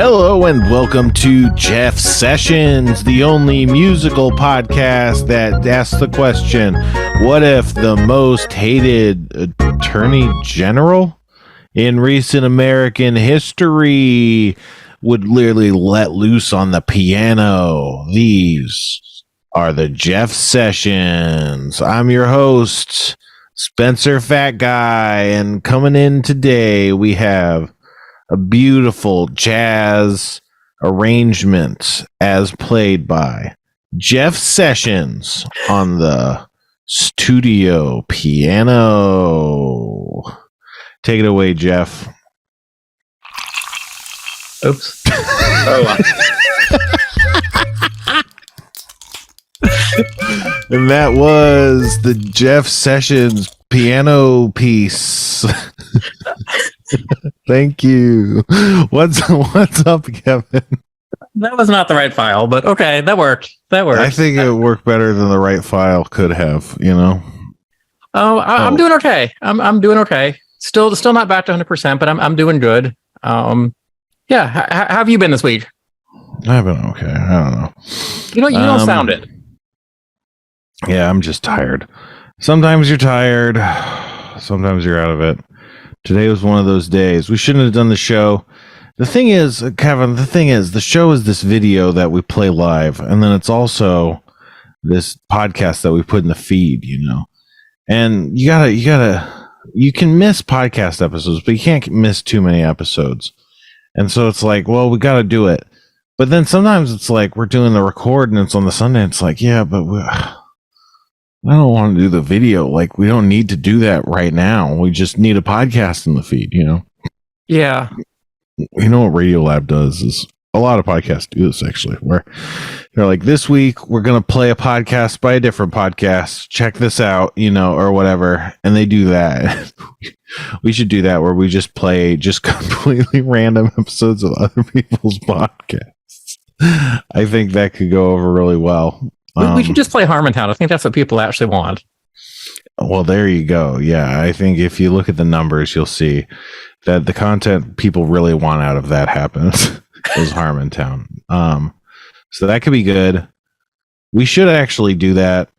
Hello and welcome to Jeff Sessions, the only musical podcast that asks the question, what if the most hated attorney general in recent American history would literally let loose on the piano? These are the Jeff Sessions. I'm your host, Spencer Fat Guy, and coming in today we have a beautiful jazz arrangement as played by Jeff Sessions on the studio piano. Take it away, Jeff. Oops. And that was the Jeff Sessions piano piece. Thank you. What's up, Kevin? That was not the right file, but okay, that worked. I think it worked better than the right file could have, you know. I'm doing okay. I'm doing okay. Still not back to 100%, but I'm doing good. How have you been this week? I've been okay. I don't know. You don't sound it. Yeah, I'm just tired. Sometimes you're tired. Sometimes you're out of it. Today was one of those days. We shouldn't have done the show. The thing is, Kevin, the show is this video that we play live, and then it's also this podcast that we put in the feed, you know. And you can miss podcast episodes, but you can't miss too many episodes. And so it's like, well, we got to do it. But then sometimes it's like we're doing the record and it's on the Sunday. It's like, yeah, but I don't want to do the video. Like, we don't need to do that right now. We just need a podcast in the feed, you know? Yeah. You know what Radiolab does is a lot of podcasts do this, actually, where they're like, this week we're going to play a podcast by a different podcast. Check this out, you know, or whatever. And they do that. We should do that where we just play just completely random episodes of other people's podcasts. I think that could go over really well. We should just play Harmontown. I think that's what people actually want. Well, there you go. Yeah, I think if you look at the numbers, you'll see that the content people really want out of that happens is Harmontown. So that could be good. We should actually do that.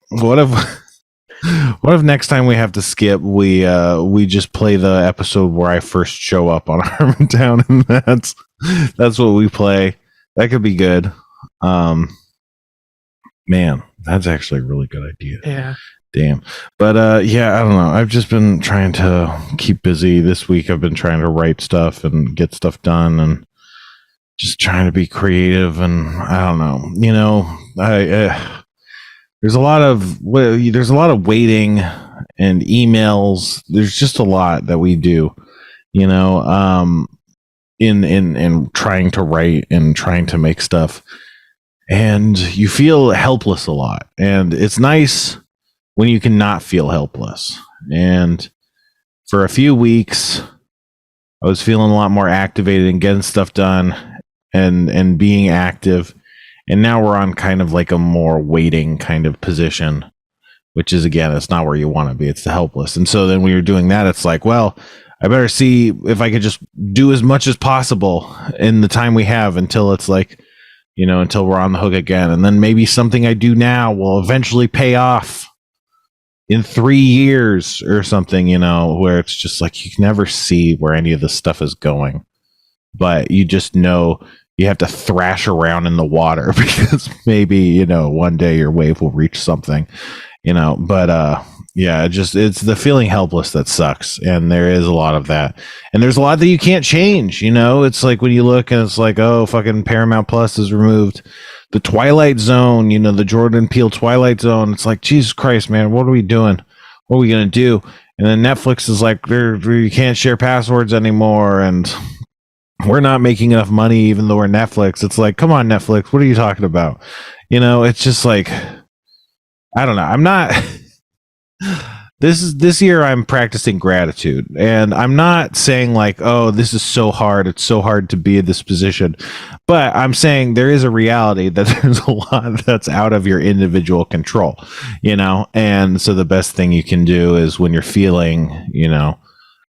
What if next time we have to skip, we just play the episode where I first show up on Harmontown, and that's what we play. That could be good. Man, that's actually a really good idea. Yeah. Damn. But I don't know. I've just been trying to keep busy this week. I've been trying to write stuff and get stuff done and just trying to be creative. And I don't know. You know, there's a lot of waiting and emails. There's just a lot that we do, you know, in trying to write and trying to make stuff. And you feel helpless a lot. And it's nice when you can not feel helpless. And for a few weeks, I was feeling a lot more activated and getting stuff done and being active. And now we're on kind of like a more waiting kind of position, which is, again, it's not where you want to be. It's the helpless. And so then when you're doing that, it's like, well, I better see if I could just do as much as possible in the time we have until it's like, you know, until we're on the hook again. And then maybe something I do now will eventually pay off in 3 years or something, you know, where it's just like you can never see where any of this stuff is going. But you just know you have to thrash around in the water because maybe, you know, one day your wave will reach something, you know. But yeah, it's the feeling helpless that sucks. And there is a lot of that. And there's a lot that you can't change, you know. It's like when you look and it's like, oh, fucking Paramount Plus has removed the Twilight Zone, you know, the Jordan Peele Twilight Zone. It's like, Jesus Christ, man, what are we doing? What are we going to do? And then Netflix is like, you can't share passwords anymore. And we're not making enough money, even though we're Netflix. It's like, come on, Netflix, what are you talking about? You know, it's just like, I don't know. I'm not... This year I'm practicing gratitude, and I'm not saying like, oh, this is so hard. It's so hard to be in this position. But I'm saying there is a reality that there's a lot that's out of your individual control, you know? And so the best thing you can do is when you're feeling, you know,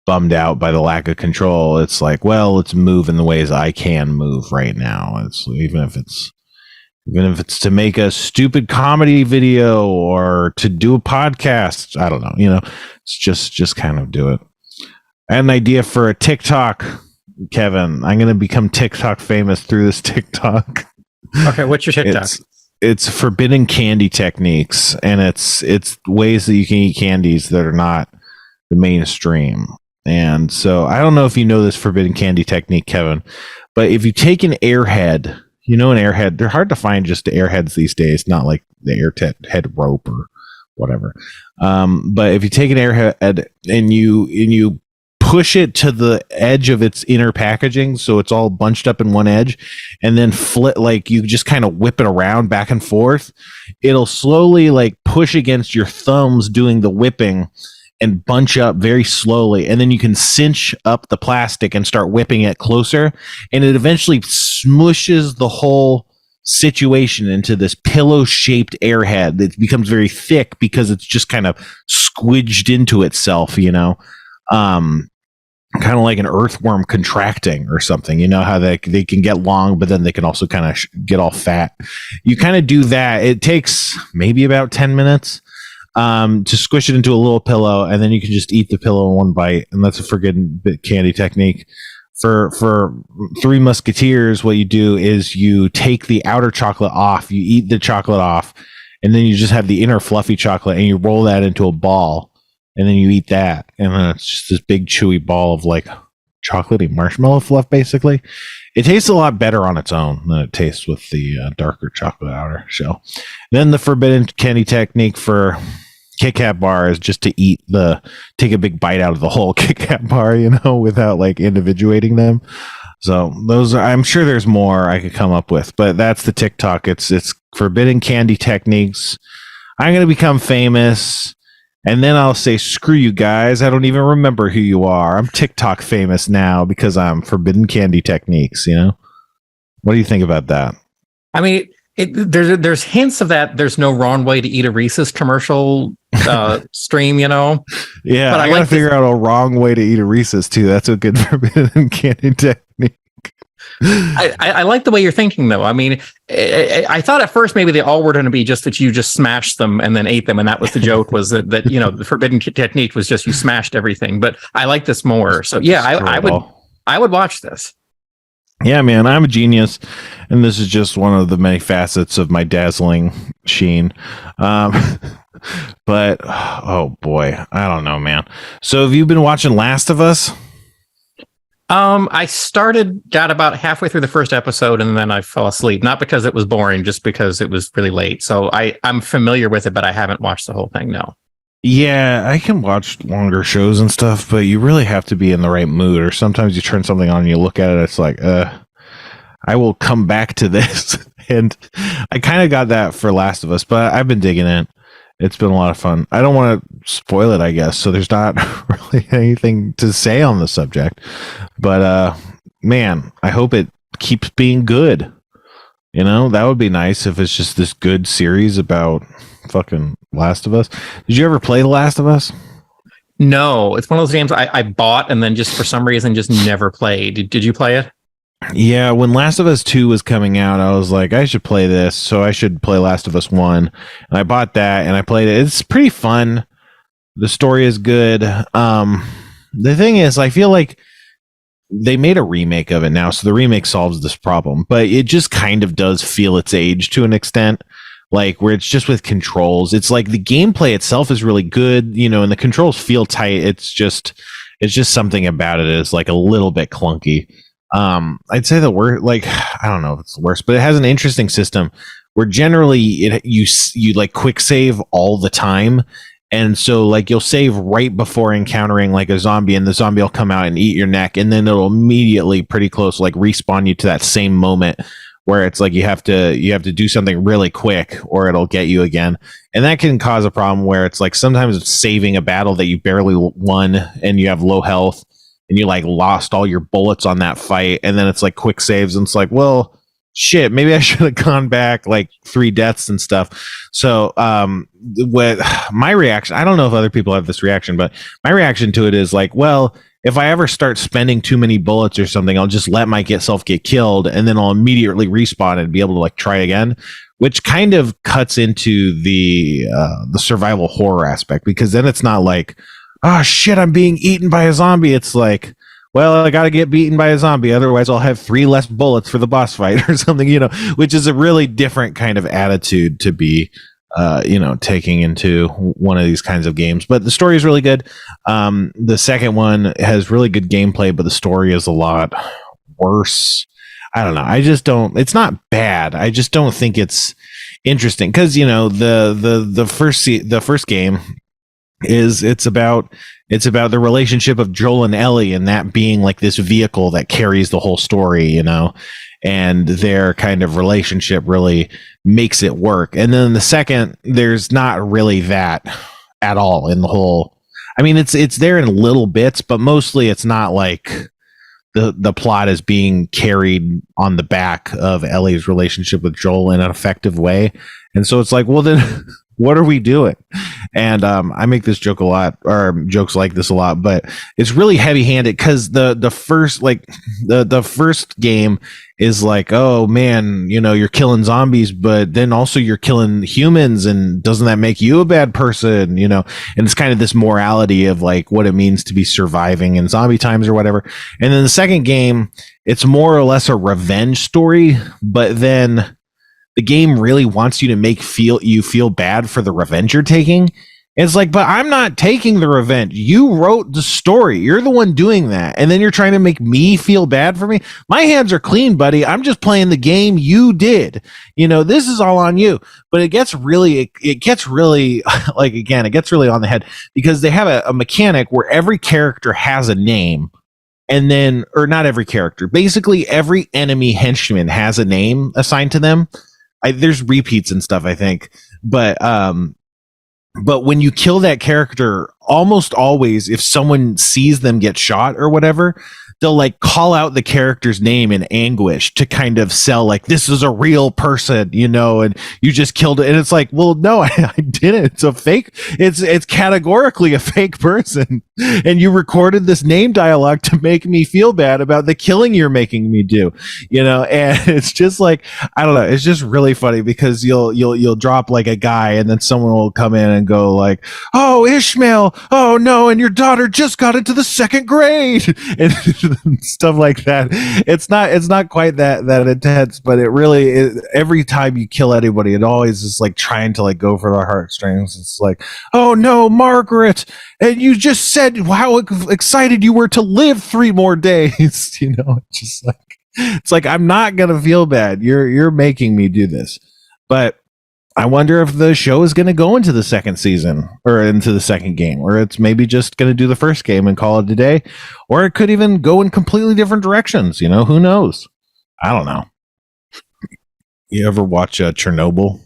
bummed out by the lack of control. It's like, well, let's move in the ways I can move right now. It's even if it's to make a stupid comedy video or to do a podcast. I don't know. It's just kind of do it. I had an idea for a TikTok, Kevin. I'm going to become TikTok famous through this TikTok. Okay, what's your TikTok? It's forbidden candy techniques, and it's ways that you can eat candies that are not the mainstream. And so I don't know if you know this forbidden candy technique, Kevin, but if you take an Airhead, an Airhead, they're hard to find just Airheads these days, not like the Airhead rope or whatever. But if you take an Airhead and you push it to the edge of its inner packaging, so it's all bunched up in one edge, and then flip, like you just kind of whip it around back and forth, it'll slowly like push against your thumbs doing the whipping and bunch up very slowly, and then you can cinch up the plastic and start whipping it closer, and it eventually smushes the whole situation into this pillow-shaped Airhead that becomes very thick because it's just kind of squidged into itself, kind of like an earthworm contracting or something. How they can get long, but then they can also kind of get all fat. You kind of do that. It takes maybe about 10 minutes to squish it into a little pillow, and then you can just eat the pillow in one bite. And that's a forbidden candy technique. For Three Musketeers, what you do is you take the outer chocolate off, you eat the chocolate off, and then you just have the inner fluffy chocolate, and you roll that into a ball, and then you eat that, and then it's just this big chewy ball of like chocolatey marshmallow fluff. Basically, it tastes a lot better on its own than it tastes with the darker chocolate outer shell. Then the forbidden candy technique for Kit Kat bar is just to take a big bite out of the whole Kit Kat bar, without like individuating them. So I'm sure there's more I could come up with, but that's the TikTok. It's forbidden candy techniques. I'm going to become famous. And then I'll say, screw you guys. I don't even remember who you are. I'm TikTok famous now because I'm forbidden candy techniques, What do you think about that? I mean, there's hints of that. There's no wrong way to eat a Reese's commercial stream, Yeah, but I got to figure out a wrong way to eat a Reese's too. That's a good forbidden candy technique. I like the way you're thinking, though. I mean, I thought at first maybe they all were going to be just that you just smashed them and then ate them, and that was the joke. Was that the forbidden technique was just you smashed everything. But I like this more. So yeah, I would watch this. Yeah, man, I'm a genius, and this is just one of the many facets of my dazzling sheen. But oh boy, I don't know, man. So have you been watching Last of Us? I got about halfway through the first episode, and then I fell asleep. Not because it was boring, just because it was really late. So I'm familiar with it, but I haven't watched the whole thing. No. Yeah, I can watch longer shows and stuff, but you really have to be in the right mood. Or sometimes you turn something on and you look at it, it's like, I will come back to this. And I kind of got that for Last of Us, but I've been digging it. It's been a lot of fun. I don't want to spoil it, I guess, so there's not really anything to say on the subject. But man, I hope it keeps being good. That would be nice if it's just this good series about fucking Last of Us. Did you ever play The Last of Us? No, it's one of those games I bought and then just for some reason just never played. Did you play it? Yeah, when Last of Us 2 was coming out, I was like, I should play this, so I should play Last of Us 1. And I bought that and I played it. It's pretty fun. The story is good. The thing is, I feel like they made a remake of it now, so the remake solves this problem, but it just kind of does feel its age to an extent, like where it's just with controls. It's like the gameplay itself is really good, and the controls feel tight. It's just something about it is like a little bit clunky. I'd say that I don't know if it's the worst, but it has an interesting system where generally you like quick save all the time. And so like you'll save right before encountering like a zombie, and the zombie will come out and eat your neck, and then it'll immediately pretty close like respawn you to that same moment where it's like you have to do something really quick or it'll get you again. And that can cause a problem where it's like sometimes it's saving a battle that you barely won and you have low health and you like lost all your bullets on that fight, and then it's like quick saves and it's like, well, shit, maybe I should have gone back like 3 deaths and stuff. So with my reaction, I don't know if other people have this reaction, but my reaction to it is like, well, if I ever start spending too many bullets or something, I'll just let myself get killed, and then I'll immediately respawn and be able to like try again, which kind of cuts into the survival horror aspect, because then it's not like, oh shit, I'm being eaten by a zombie. It's like, well, I got to get beaten by a zombie, otherwise I'll have 3 less bullets for the boss fight or something, which is a really different kind of attitude to be taking into one of these kinds of games. But the story is really good. The second one has really good gameplay, but the story is a lot worse. I don't know. It's not bad. I just don't think it's interesting, because the first game it's about the relationship of Joel and Ellie, and that being like this vehicle that carries the whole story, and their kind of relationship really makes it work. And then the second, there's not really that at all in the whole. I mean, it's there in little bits, but mostly it's not like the plot is being carried on the back of Ellie's relationship with Joel in an effective way. And so it's like, well, then what are we doing? And I make this joke a lot, or jokes like this a lot, but it's really heavy handed, because the first game is like, oh man, you're killing zombies, but then also you're killing humans, and doesn't that make you a bad person? And it's kind of this morality of like what it means to be surviving in zombie times or whatever. And then the second game, it's more or less a revenge story, but then the game really wants you to feel bad for the revenge you're taking. It's like, but I'm not taking the revenge. You wrote the story. You're the one doing that. And then you're trying to make me feel bad for me. My hands are clean, buddy. I'm just playing the game you did. This is all on you. But it gets really like, again, it gets really on the head, because they have a mechanic where every character has a name. And then, or not every character, basically every enemy henchman has a name assigned to them. There's repeats and stuff, I think, but when you kill that character, almost always, if someone sees them get shot or whatever, they'll like call out the character's name in anguish to kind of sell like, this is a real person, and you just killed it. And it's like, well, no, I didn't. It's a fake. It's categorically a fake person. And you recorded this name dialogue to make me feel bad about the killing you're making me do, and it's just like, I don't know. It's just really funny, because you'll drop like a guy, and then someone will come in and go like, oh, Ishmael, oh no, and your daughter just got into the 2nd grade. And stuff like that. It's not quite that intense, but it really is. Every time you kill anybody, it always is like trying to like go for the heartstrings. It's like, oh no, Margaret, and you just said how excited you were to live 3 more days. Just like, it's like, I'm not gonna feel bad. You're making me do this. But I wonder if the show is going to go into the second season, or into the second game, or it's maybe just going to do the first game and call it a day, or it could even go in completely different directions. Who knows? I don't know. You ever watch Chernobyl?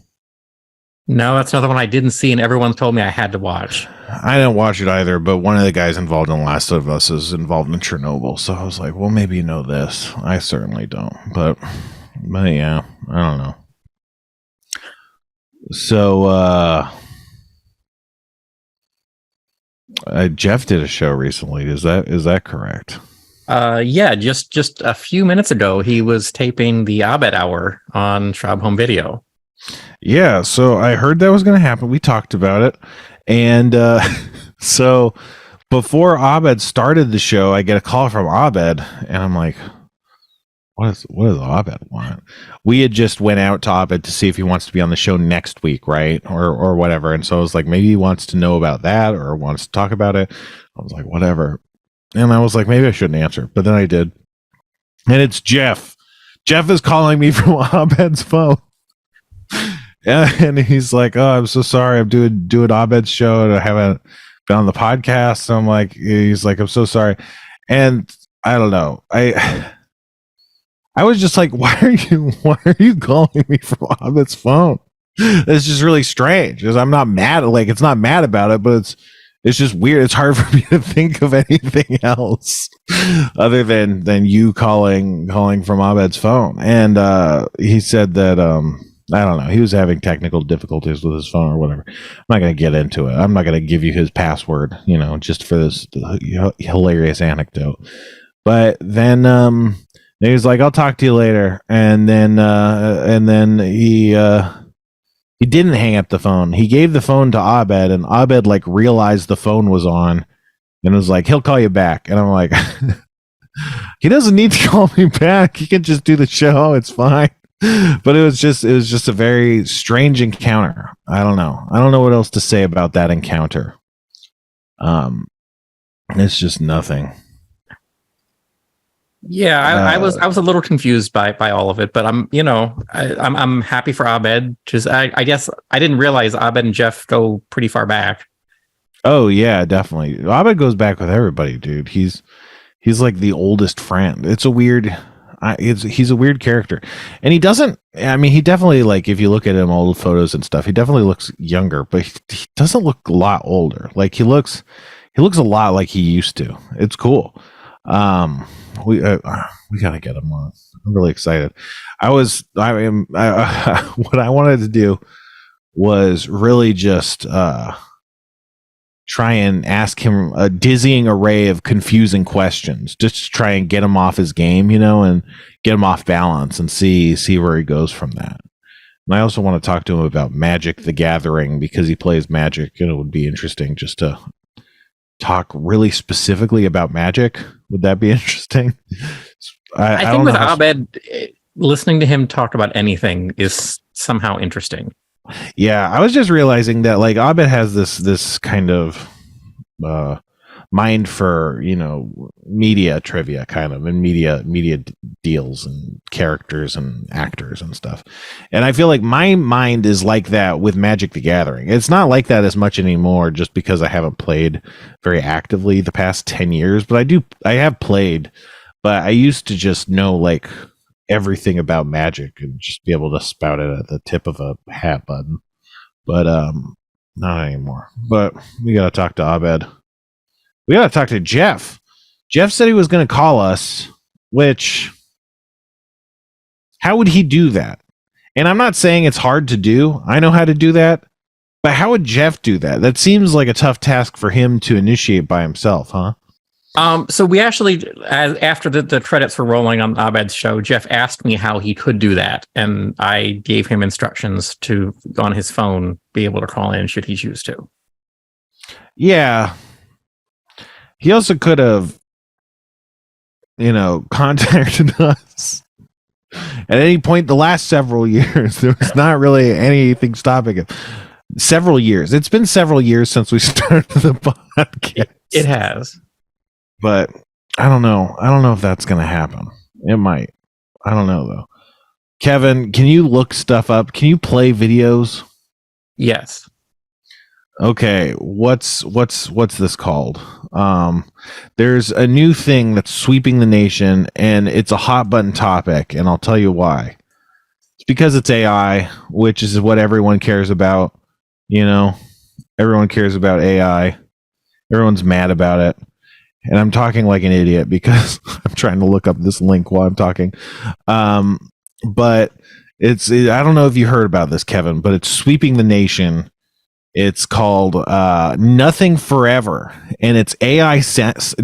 No, that's another one I didn't see, and everyone told me I had to watch. I didn't watch it either, but one of the guys involved in Last of Us is involved in Chernobyl, so I was like, well, maybe you know this. I certainly don't, but yeah, I don't know. So Jeff did a show recently. Is that correct? Yeah, just a few minutes ago, he was taping the Abed Hour on Schwab Home Video. Yeah, so I heard that was going to happen. We talked about it, and so before Abed started the show, I get a call from Abed, and I'm like, what does Abed want? We had just went out to Abed to see if he wants to be on the show next week, right? Or whatever. And so I was like, maybe he wants to know about that, or wants to talk about it. I was like, whatever. And I was like, maybe I shouldn't answer. But then I did. And it's Jeff. Jeff is calling me from Abed's phone. And he's like, oh, I'm so sorry. I'm doing Abed's show, and I haven't been on the podcast. So I'm like, he's like, I'm so sorry. And I don't know. I was just like, why are you calling me from Abed's phone? It's just really strange, because I'm not mad. Like, it's not mad about it, but it's just weird. It's hard for me to think of anything else other than you calling from Abed's phone. And he said that I don't know. He was having technical difficulties with his phone or whatever. I'm not going to get into it. I'm not going to give you his password, just for this hilarious anecdote. But then he was like, "I'll talk to you later," and then he didn't hang up the phone. He gave the phone to Abed, and Abed like realized the phone was on, and was like, "He'll call you back." And I'm like, "He doesn't need to call me back. He can just do the show. It's fine." But it was just a very strange encounter. I don't know what else to say about that encounter. It's just nothing. Yeah, I was a little confused by all of it, but I'm happy for Abed. Just I guess I didn't realize Abed and Jeff go pretty far back. Oh yeah, definitely. Abed goes back with everybody, dude. He's like the oldest friend. It's a weird. He's a weird character, and he doesn't. I mean, he definitely, like, if you look at him, old photos and stuff, he definitely looks younger, but he doesn't look a lot older. Like he looks a lot like he used to. It's cool. We gotta get him on. I'm really excited. What I wanted to do was really just try and ask him a dizzying array of confusing questions, just to try and get him off his game, and get him off balance and see where he goes from that. And I also want to talk to him about Magic: The Gathering, because he plays Magic, and it would be interesting just to talk really specifically about Magic. Would that be interesting? I think with Abed, listening to him talk about anything is somehow interesting. Yeah, I was just realizing that, like, Abed has this kind of mind for media trivia, kind of, and media deals and characters and actors and stuff. And I feel like my mind is like that with Magic: The Gathering. It's not like that as much anymore, just because I haven't played very actively the past 10 years. But I have played, but I used to just know like everything about Magic and just be able to spout it at the tip of a hat button. But not anymore. But we gotta talk to Abed. We gotta talk to Jeff. Jeff said he was gonna call us, which, how would he do that? And I'm not saying it's hard to do. I know how to do that. But how would Jeff do that? That seems like a tough task for him to initiate by himself, huh? So we actually, after the credits were rolling on Abed's show, Jeff asked me how he could do that, and I gave him instructions to, on his phone, be able to call in should he choose to. Yeah. He also could have, contacted us at any point the last several years. There was not really anything stopping him. Several years. It's been several years since we started the podcast. It has. But I don't know. I don't know if that's going to happen. It might. I don't know, though. Kevin, can you look stuff up? Can you play videos? Yes. Okay. What's this called? There's a new thing that's sweeping the nation, and it's a hot button topic, and I'll tell you why. It's because it's AI, which is what everyone cares about. Everyone cares about AI. Everyone's mad about it. And I'm talking like an idiot because I'm trying to look up this link while I'm talking. But I don't know if you heard about this, Kevin, but it's sweeping the nation. It's called Nothing Forever, and it's AI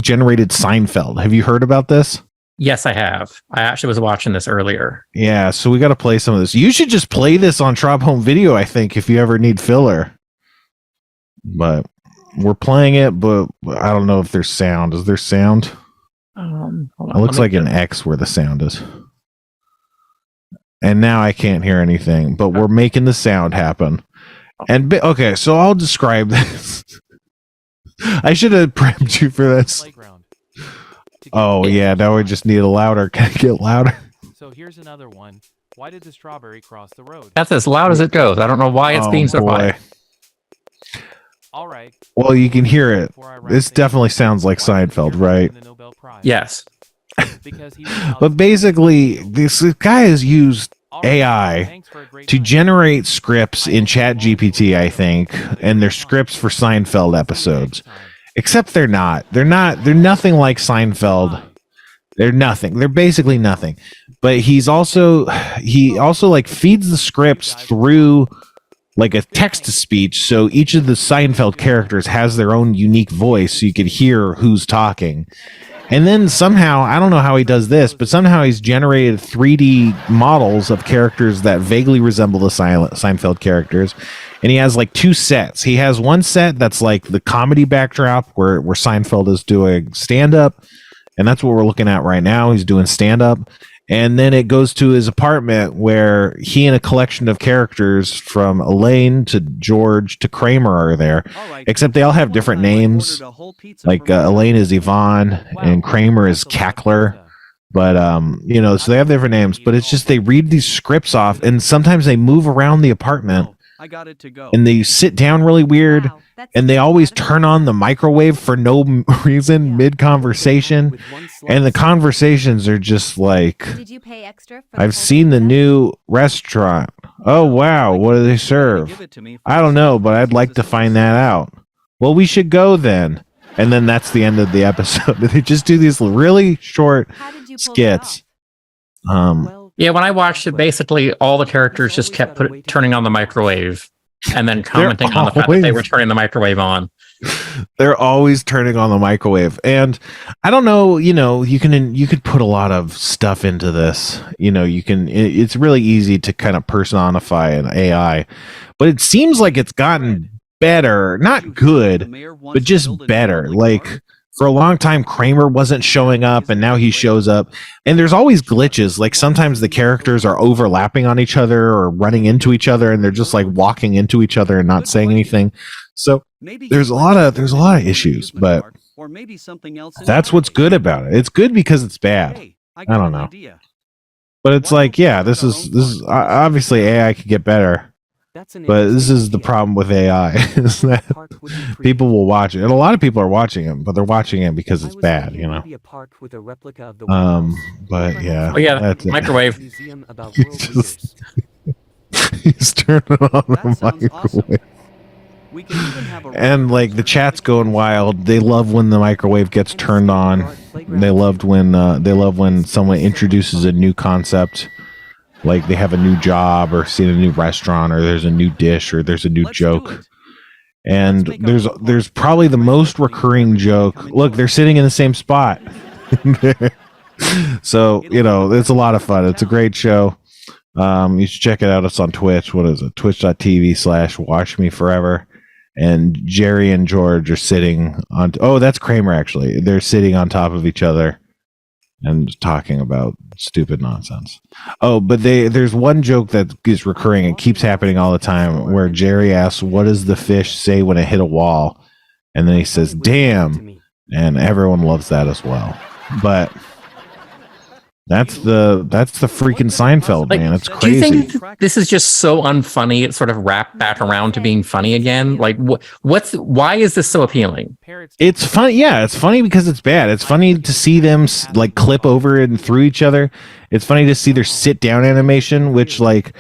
generated Seinfeld. Have you heard about this? Yes, I have. I actually was watching this earlier. Yeah, so we got to play some of this. You should just play this on Trop Home Video, I think, if you ever need filler. But we're playing it, but I don't know if there's sound. Is there sound? Hold on, it looks like an X where the sound is. And now I can't hear anything, but we're making the sound happen. And okay, so I'll describe this. I should have prepped you for this. Oh yeah, now we just need a louder. Can I get louder? So here's another one. Why did the strawberry cross the road? That's as loud as it goes. I don't know why it's being so quiet. All right. Well, you can hear it. This definitely sounds like Seinfeld, right? Yes. But basically, this guy has used AI to generate scripts in ChatGPT, I think, and they're scripts for Seinfeld episodes. Except they're not. They're nothing like Seinfeld. They're nothing. They're basically nothing. But he also like feeds the scripts through like a text to speech, so each of the Seinfeld characters has their own unique voice, so you could hear who's talking. And then somehow, I don't know how he does this, but somehow he's generated 3D models of characters that vaguely resemble the Seinfeld characters. And he has like two sets. He has one set that's like the comedy backdrop where Seinfeld is doing stand-up. And that's what we're looking at right now. He's doing stand-up. And then it goes to his apartment where he and a collection of characters from Elaine to George to Kramer are there. Except they all have different names. Like Elaine is Yvonne and Kramer is Cackler. But, so they have different names. But it's just they read these scripts off and sometimes they move around the apartment. And they sit down really weird. And they always turn on the microwave for no reason mid-conversation. And the conversations are just like, Did you pay extra for I've seen the new restaurant. Oh, wow. What do they serve? I don't know, but I'd like to find that out. Well, we should go then. And then that's the end of the episode. They just do these really short skits. Yeah, when I watched it, basically all the characters just kept turning on the microwave and then commenting on the fact that they were turning the microwave on. They're always turning on the microwave. And I don't know, you could put a lot of stuff into this. It's really easy to kind of personify an AI. But it seems like it's gotten better, not good, but just better. Like for a long time, Kramer wasn't showing up, and now he shows up. And there's always glitches. Like sometimes the characters are overlapping on each other or running into each other, and they're just like walking into each other and not saying anything. So there's a lot of issues, but that's what's good about it. It's good because it's bad. I don't know, but it's like, yeah, this is obviously AI could get better. But this is the problem with AI is that people will watch it, and a lot of people are watching it, but they're watching it because it's bad, But yeah, oh yeah, microwave. He's turning on the microwave, and like the chat's going wild. They love when the microwave gets turned on. They love when someone introduces a new concept. Like they have a new job or seen a new restaurant or there's a new dish or there's a new joke. And there's probably the most recurring joke. Look, they're sitting in the same spot. So, it's a lot of fun. It's a great show. You should check it out. It's on Twitch. What is it? Twitch.tv/WatchMeForever. And Jerry and George are sitting on... Oh, that's Kramer, actually. They're sitting on top of each other and talking about stupid nonsense. Oh, but there's one joke that is recurring. It keeps happening all the time where Jerry asks, what does the fish say when it hit a wall? And then he says, damn. And everyone loves that as well. But that's the freaking Seinfeld, man. It's crazy. Do you think this is just so unfunny? It's sort of wrapped back around to being funny again. Like, why is this so appealing? It's funny. Yeah, it's funny because it's bad. It's funny to see them like clip over and through each other. It's funny to see their sit down animation, which like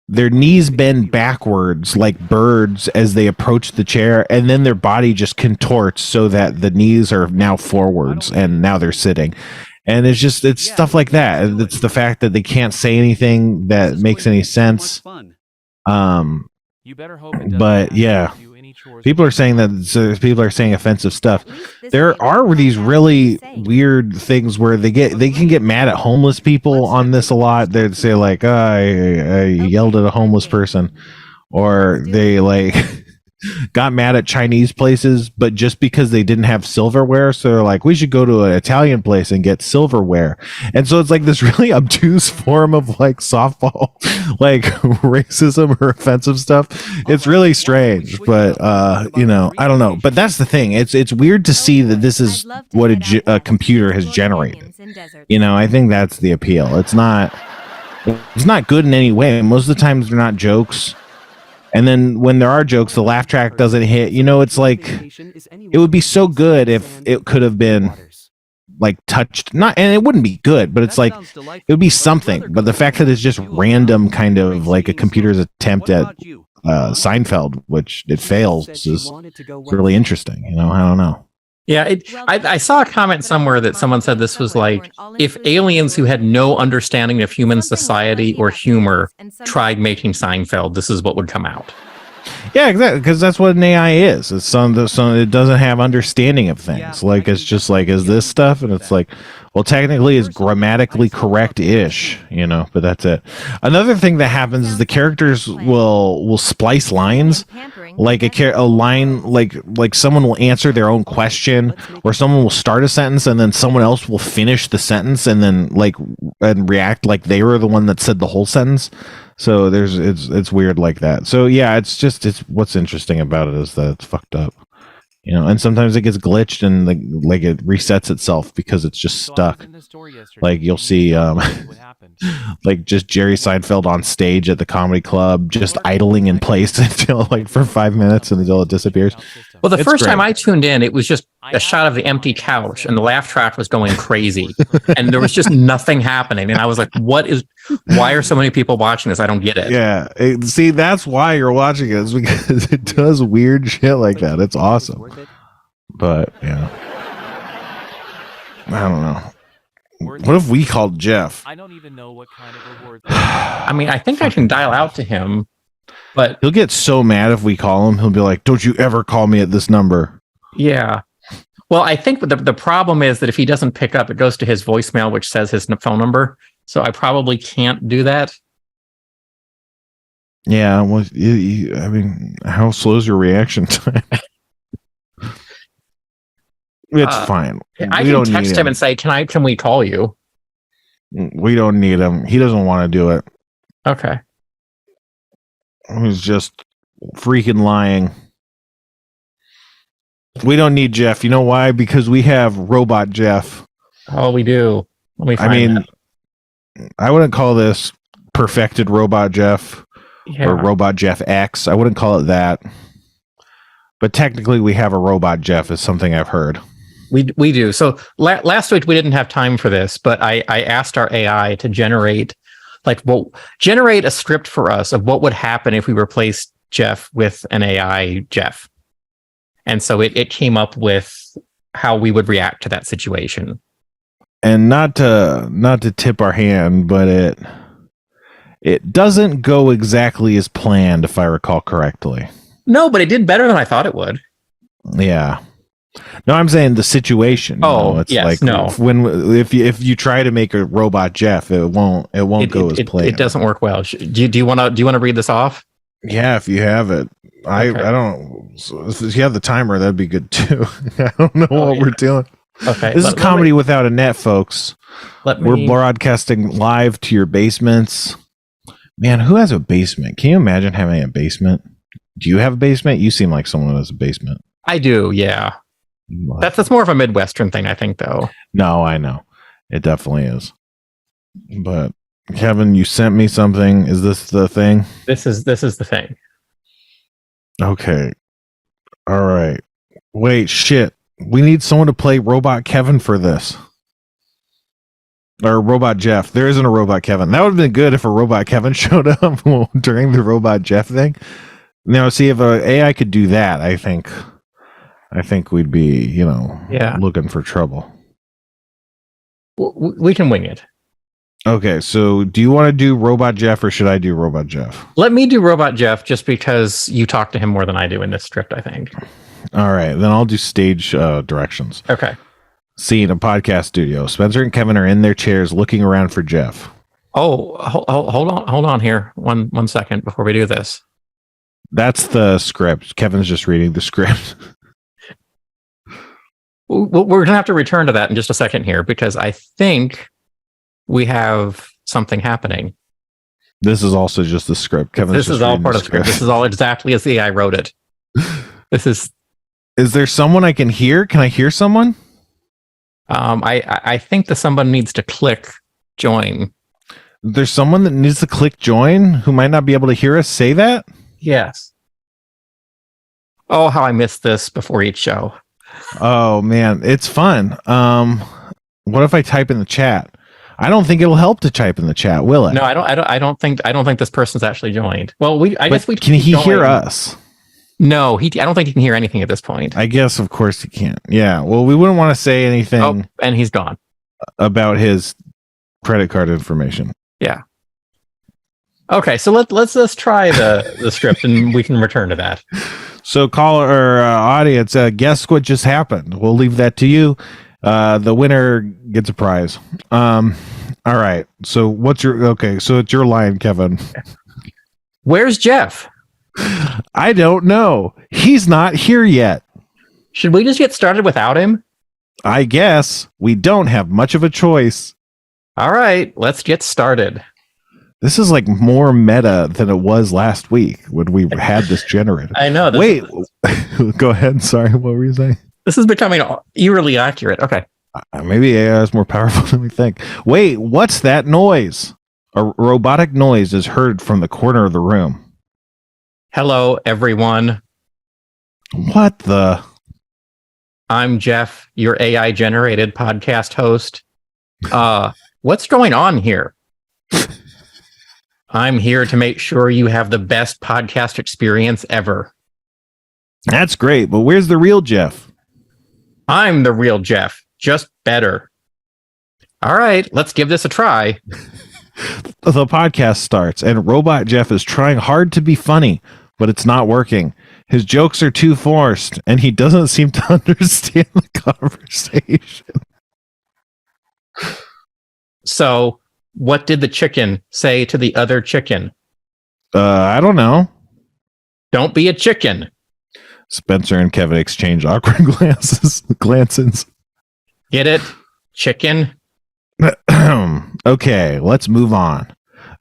their knees bend backwards like birds as they approach the chair, and then their body just contorts so that the knees are now forwards and now they're sitting. And it's stuff like that. It's the fact that they can't say anything that makes any sense. But yeah, people are saying offensive stuff. There are these really weird things where they can get mad at homeless people on this a lot. They say like, I yelled at a homeless person, or they like got mad at Chinese places, but just because they didn't have silverware, so they're like, we should go to an Italian place and get silverware. And so it's like this really obtuse form of like softball, like racism or offensive stuff. It's really strange, but I don't know. But that's the thing. It's weird to see that this is what a computer has generated. I think that's the appeal. It's not good in any way. Most of the times they're not jokes. And then when there are jokes, the laugh track doesn't hit. It's like it would be so good if it could have been like touched, and it wouldn't be good, but it's like it would be something. But the fact that it's just random, kind of like a computer's attempt at Seinfeld, which it fails, is really interesting. I don't know. Yeah, I saw a comment somewhere that someone said this was like if aliens who had no understanding of human society or humor tried making Seinfeld, this is what would come out. Yeah, exactly. Because that's what an AI is. It's it doesn't have understanding of things. Like it's just like is this stuff, and it's like, well, technically it's grammatically correct-ish, but that's it. Another thing that happens is the characters will splice lines, like a line, like someone will answer their own question, or someone will start a sentence and then someone else will finish the sentence and then and react like they were the one that said the whole sentence. So it's weird like that. So yeah, it's what's interesting about it is that it's fucked up, and sometimes it gets glitched and like it resets itself because it's just stuck. Like you'll see, like just Jerry Seinfeld on stage at the comedy club, just idling in place until for 5 minutes until it disappears. Well, the first time I tuned in, it was just a shot of the empty couch and the laugh track was going crazy and there was just nothing happening. And I was like, why are so many people watching this? I don't get it. Yeah. See, that's why you're watching it, is because it does weird shit like that. It's awesome. But yeah, I don't know. What if we called Jeff? I don't even know what kind of reward. I mean, I think I can dial out to him, but he'll get so mad if we call him. He'll be like, "Don't you ever call me at this number." Yeah. Well, I think the problem is that if he doesn't pick up, it goes to his voicemail, which says his phone number. So I probably can't do that. Yeah. Well, I mean, how slow is your reaction time? It's fine. I can text him and say, can we call you? We don't need him. He doesn't want to do it. Okay. He's just freaking lying. We don't need Jeff. You know why? Because we have Robot Jeff. Oh, we do. Let me find that. I wouldn't call this perfected Robot Jeff or Robot Jeff X. I wouldn't call it that. But technically, we have a Robot Jeff, is something I've heard. We do. So last week we didn't have time for this, but I asked our AI to generate a script for us of what would happen if we replaced Jeff with an AI Jeff. And so it came up with how we would react to that situation. And not to tip our hand, but it doesn't go exactly as planned, if I recall correctly. No, but it did better than I thought it would. Yeah. No, I'm saying the situation. It's yes, like no. If you try to make a Robot Jeff, it won't go as planned. It doesn't work well. Do you want to read this off? Yeah, if you have it. I don't. So if you have the timer, that'd be good too. I don't know what we're doing. Okay, this is comedy without a net, folks. We're broadcasting live to your basements. Man, who has a basement? Can you imagine having a basement? Do you have a basement? You seem like someone who has a basement. I do, yeah. That's more of a Midwestern thing, I think, though. No, I know. It definitely is. But Kevin, you sent me something. Is this the thing? This is the thing. Okay. All right. Wait, shit. We need someone to play Robot Kevin for this. Or Robot Jeff. There isn't a Robot Kevin. That would have been good if a Robot Kevin showed up during the Robot Jeff thing. Now, see, if an AI could do that, I think we'd be, looking for trouble. We can wing it. Okay, so do you want to do Robot Jeff or should I do Robot Jeff? Let me do Robot Jeff just because you talk to him more than I do in this script, I think. All right, then I'll do stage directions. Okay. Scene, a podcast studio. Spencer and Kevin are in their chairs looking around for Jeff. Oh, hold on here. One second before we do this. That's the script. Kevin's just reading the script. We're going to have to return to that in just a second here because I think we have something happening. This is also just the script. This is all part of the script. This is all exactly as the AI wrote it. Is there someone I can hear? Can I hear someone? I think that someone needs to click join. There's someone that needs to click join who might not be able to hear us say that? Yes. Oh, how I missed this before each show. Oh man, it's fun. What if I type in the chat? I don't think it'll help to type in the chat, will it? No, I don't think this person's actually joined. Well, I guess we can he hear us? No, I don't think he can hear anything at this point. I guess, of course, he can't. Yeah. Well, we wouldn't want to say anything Oh, and he's gone. about his credit card information. Yeah. Okay, so let's try the script, and we can return to that. So, caller or audience, guess what just happened? We'll leave that to you. The winner gets a prize. All right. So, so it's your line, Kevin. Where's Jeff? I don't know. He's not here yet. Should we just get started without him? I guess we don't have much of a choice. All right, let's get started. This is like more meta than it was last week when we had this generated. I know. Wait, go ahead. Sorry, what were you saying? This is becoming eerily accurate. Okay. Maybe AI is more powerful than we think. Wait, what's that noise? A robotic noise is heard from the corner of the room. Hello, everyone. What the? I'm Jeff, your AI generated podcast host. What's going on here? I'm here to make sure you have the best podcast experience ever. That's great, but where's the real Jeff? I'm the real Jeff, just better. All right, let's give this a try. The podcast starts, and Robot Jeff is trying hard to be funny, but it's not working. His jokes are too forced, and he doesn't seem to understand the conversation. So, what did the chicken say to the other chicken? I don't know. Don't be a chicken. Spencer and Kevin exchange awkward glances. Get it? Chicken? Okay, let's move on.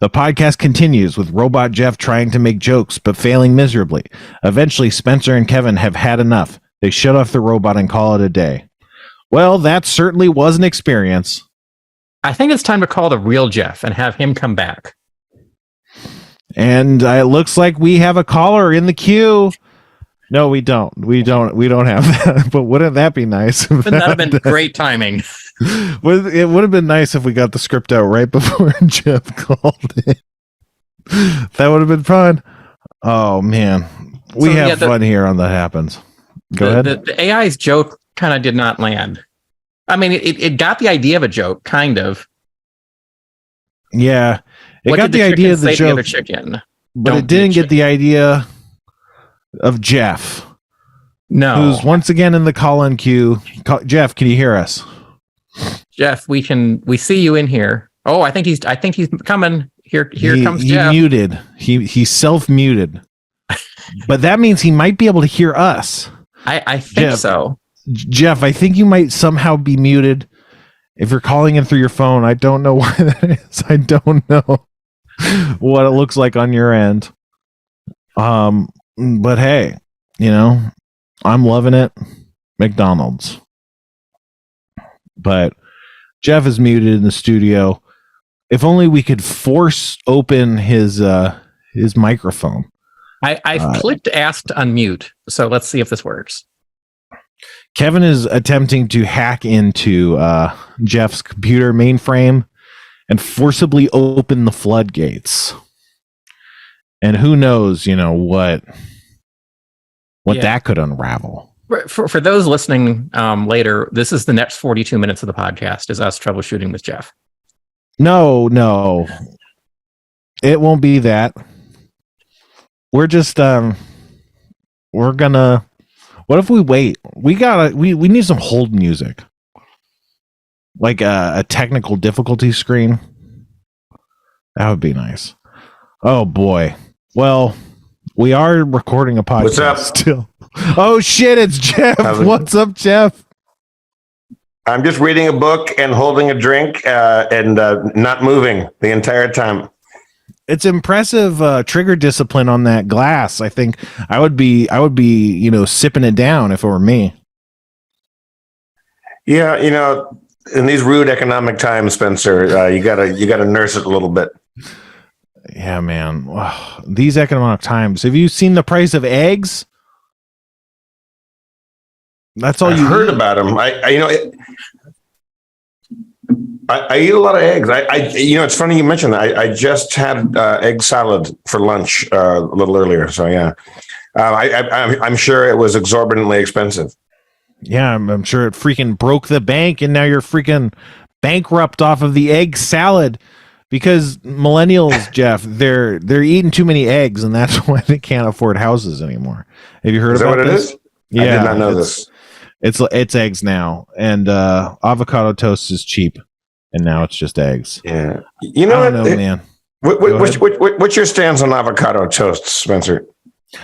The podcast continues with Robot Jeff trying to make jokes, but failing miserably. Eventually, Spencer and Kevin have had enough. They shut off the robot and call it a day. Well, that certainly was an experience. I think it's time to call the real Jeff and have him come back. And it looks like we have a caller in the queue. No, we don't. We don't have that. But wouldn't that be nice? Wouldn't that have been great timing? It would have been nice if we got the script out right before Jeff called it. That would have been fun. Oh, man. We have fun here on That Happens. Go ahead. The AI's joke kind of did not land. I mean, it got the idea of a joke, kind of. Yeah. It What got did the idea of the say to joke, other chicken? but Don't it didn't be a get the idea of Jeff, No. who's once again in the call-in queue. Jeff, can you hear us? Jeff, we see you in here. Oh, I think he's coming. Here comes Jeff. He muted. He self-muted. But that means he might be able to hear us. I think so. Jeff, I think you might somehow be muted if you're calling in through your phone. I don't know why that is. I don't know what it looks like on your end. But hey, I'm loving it. McDonald's. But Jeff is muted in the studio. If only we could force open his microphone. I've clicked ask to unmute, so let's see if this works. Kevin is attempting to hack into Jeff's computer mainframe and forcibly open the floodgates. And who knows, what that could unravel. For those listening later, this is the next 42 minutes of the podcast is us troubleshooting with Jeff. No. It won't be that. We're just we're gonna. What if we wait? We need some hold music, like a technical difficulty screen. That would be nice. Oh boy. Well, we are recording a podcast. What's up? Still. Oh shit! It's Jeff. What's up, Jeff? I'm just reading a book and holding a drink and not moving the entire time. It's impressive trigger discipline on that glass. I think I would be, sipping it down if it were me. Yeah, in these rude economic times, Spencer, you gotta nurse it a little bit. Yeah, man. Wow. These economic times. Have you seen the price of eggs? That's all I've you heard about them. I eat a lot of eggs. It's funny you mentioned that. I just had egg salad for lunch a little earlier. So yeah, I'm sure it was exorbitantly expensive. Yeah, I'm sure it freaking broke the bank, and now you're freaking bankrupt off of the egg salad because millennials, Jeff, they're eating too many eggs, and that's why they can't afford houses anymore. Have you heard Is that about what this? it is? Yeah, I did not know this. It's eggs now, and avocado toast is cheap, and now it's just eggs. Yeah, you I know don't what? know, man. What's your stance on avocado toast, Spencer?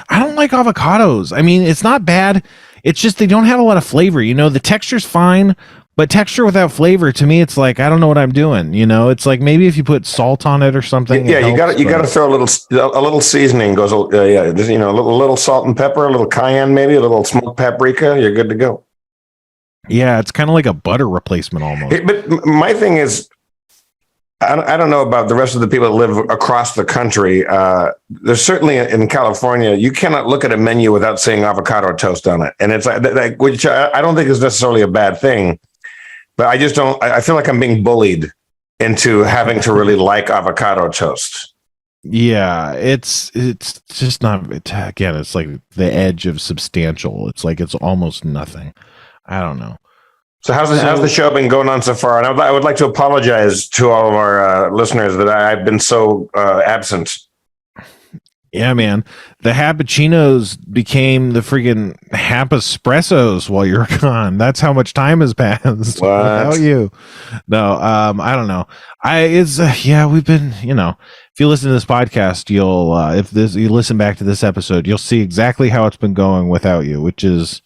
I don't like avocados. I mean, it's not bad. It's just they don't have a lot of flavor. You know, the texture's fine, but texture without flavor, to me, it's like I don't know what I'm doing. You know, it's like maybe if you put salt on it or something. Yeah, you got to throw a little seasoning. Goes, yeah, you know, a little salt and pepper, a little cayenne, maybe a little smoked paprika. You're good to go. Yeah, it's kind of like a butter replacement almost. But my thing is, I don't know about the rest of the people that live across the country. There's certainly in California, you cannot look at a menu without seeing avocado toast on it, and it's like which I don't think is necessarily a bad thing, but I just don't. I feel like I'm being bullied into having to really like avocado toast. Yeah, it's just not. Again, it's like the edge of substantial. It's like it's almost nothing. I don't know. So how's the show been going on so far? And I would like to apologize to all of our listeners that I've been so absent. Yeah, man. The Happuccinos became the freaking Hapespressos while you're gone. That's how much time has passed without you. No, I don't know. We've been, you know, if you listen to this podcast, you listen back to this episode, you'll see exactly how it's been going without you, which is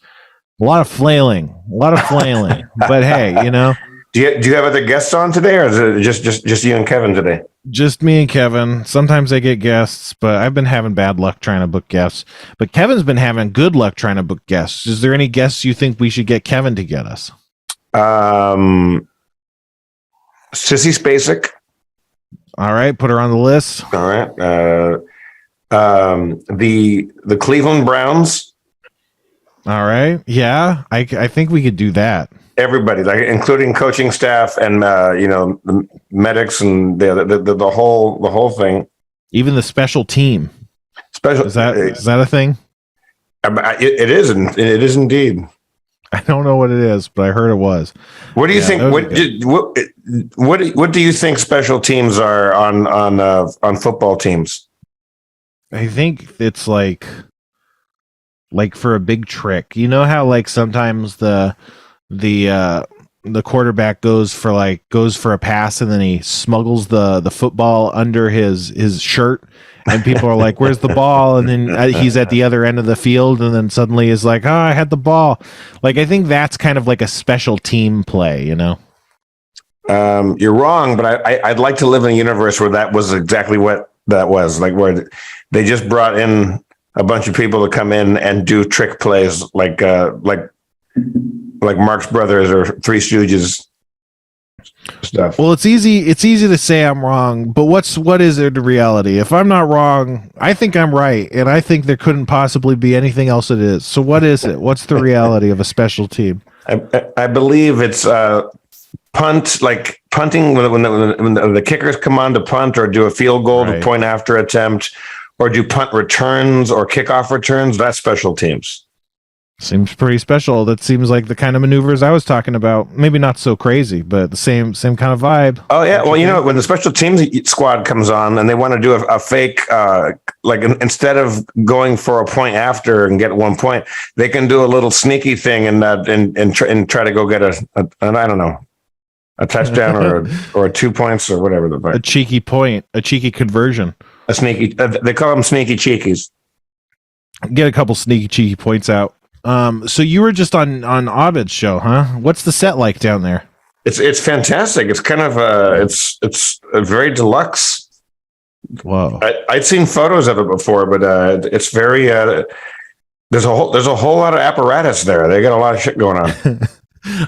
a lot of flailing. But hey, you know. Do you have other guests on today, or is it just you and Kevin today? Just me and Kevin. Sometimes I get guests, but I've been having bad luck trying to book guests. But Kevin's been having good luck trying to book guests. Is there any guests you think we should get Kevin to get us? Sissy Spacek. All right, put her on the list. All right. The Cleveland Browns. All right. Yeah, I think we could do that. Everybody, like including coaching staff and you know, the medics and the whole thing. Even the special team. Is that a thing? It is. It is indeed. I don't know what it is, but I heard it was. What do you think? What do you think special teams are on football teams? I think it's like for a big trick. You know how like sometimes the quarterback goes for a pass and then he smuggles the football under his shirt and people are like, where's the ball? And then he's at the other end of the field and then suddenly is like, oh, I had the ball. Like, I think that's kind of like a special team play, you know? You're wrong, but I'd like to live in a universe where that was exactly what that was, like where they just brought in a bunch of people to come in and do trick plays like Marx Brothers or Three Stooges stuff. Well, it's easy to say I'm wrong, but what is it in reality? If I'm not wrong, I think I'm right, and I think there couldn't possibly be anything else it is. So what is it? What's the reality of a special team? I believe it's punt, like punting when the kickers come on to punt or do a field goal to point after attempt, or do punt returns or kickoff returns. That's special teams. Seems pretty special. That seems like the kind of maneuvers I was talking about. Maybe not so crazy, but the same kind of vibe. Oh yeah. Well, you know, when the special teams squad comes on and they want to do a fake, like instead of going for a point after and get 1 point, they can do a little sneaky thing and try to go get an I don't know, a touchdown or 2 points or whatever the fuck. A cheeky point, a cheeky conversion. A sneaky. They call them sneaky cheekies. Get a couple sneaky cheeky points out. So you were just on Ovid's show, huh? What's the set like down there? It's fantastic. It's kind of it's a very deluxe. Whoa! I'd seen photos of it before, but it's very. There's a whole lot of apparatus there. They got a lot of shit going on.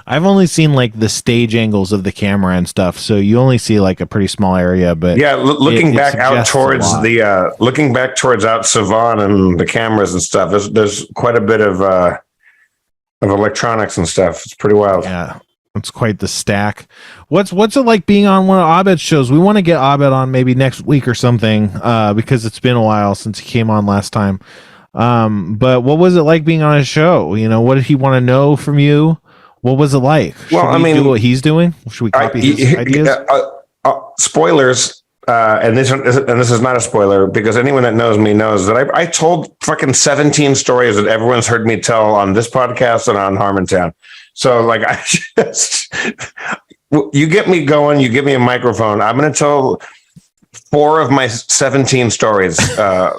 I've only seen like the stage angles of the camera and stuff, so you only see like a pretty small area. But yeah, looking back out towards out Savon and the cameras and stuff, there's quite a bit of electronics and stuff. It's pretty wild. Yeah, it's quite the stack. What's it like being on one of Abed's shows? We want to get Abed on maybe next week or something, because it's been a while since he came on last time. But what was it like being on his show? You know, what did he want to know from you? What was it like? Well, Should we do what he's doing? Should we copy his ideas? Spoilers. And this is not a spoiler because anyone that knows me knows that I told fucking 17 stories that everyone's heard me tell on this podcast and on Harmontown. So like, you get me going, you give me a microphone. I'm going to tell 4 of my 17 stories for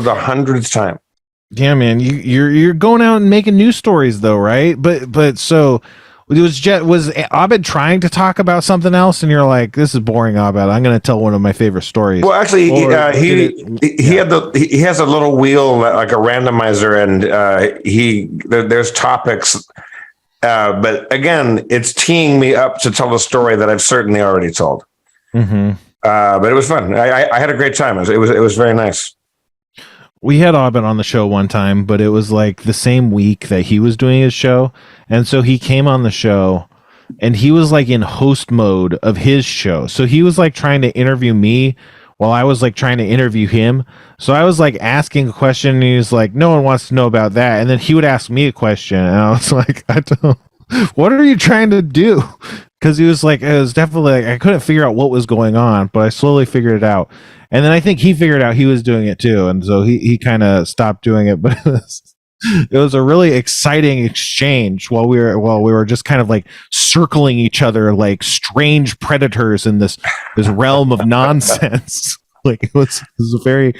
the 100th time. Yeah, man, you're going out and making news stories though, right? But so was Abed trying to talk about something else, and you're like, "This is boring, Abed. I'm going to tell one of my favorite stories." Well, actually, he has a little wheel like a randomizer, and there's topics. But again, it's teeing me up to tell a story that I've certainly already told. Mm-hmm. But it was fun. I had a great time. It was very nice. We had Abed on the show one time, but it was like the same week that he was doing his show. And so he came on the show and he was like in host mode of his show. So he was like trying to interview me while I was like trying to interview him. So I was like asking a question and he was like, no one wants to know about that. And then he would ask me a question and I was like, what are you trying to do? Because he was like, it was definitely like, I couldn't figure out what was going on, but I slowly figured it out. And then I think he figured out he was doing it too. And so he kind of stopped doing it, but it was a really exciting exchange while we were just kind of like circling each other like strange predators in this realm of nonsense. Like it was a very,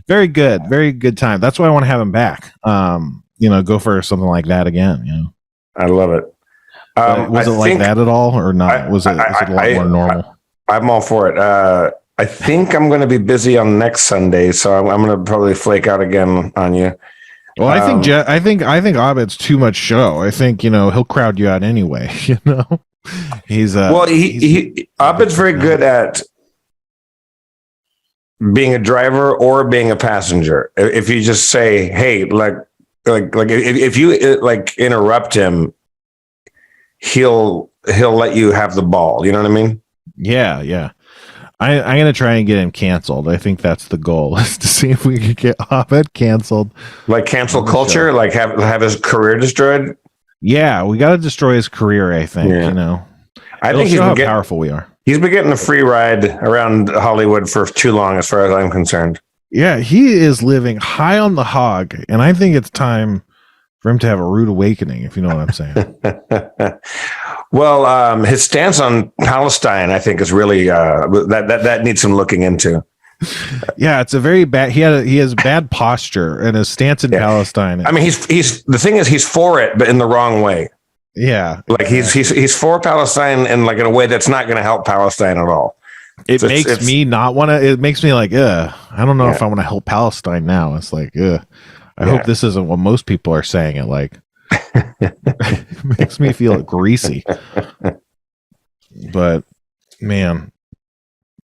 very good time. That's why I want to have him back. Go for something like that again. I love it. Was it like that at all or not? Was it a lot more normal? I'm all for it. I think I'm going to be busy on next Sunday, so I'm going to probably flake out again on you. Well, I think Abed's too much show. I think he'll crowd you out anyway. He's Abed's very good at being a driver or being a passenger. If you just say, "Hey," like if you like interrupt him, he'll let you have the ball. You know what I mean? Yeah. I'm going to try and get him canceled. I think that's the goal, is to see if we can get Abed canceled. Like cancel culture? Like have his career destroyed? Yeah, we got to destroy his career, I think, I think he's how powerful we are. He's been getting a free ride around Hollywood for too long, as far as I'm concerned. Yeah, he is living high on the hog, and I think it's time for him to have a rude awakening, if you know what I'm saying. Well, his stance on Palestine, I think, is really that needs some looking into. Yeah, it's a very bad. He has bad posture and his stance in Palestine. I mean, he's the thing is he's for it, but in the wrong way. Yeah, like he's for Palestine in like in a way that's not going to help Palestine at all. It makes me not want to. It makes me like, I don't know if I want to help Palestine now. It's like, I hope this isn't what most people are saying it like. It makes me feel greasy. But man,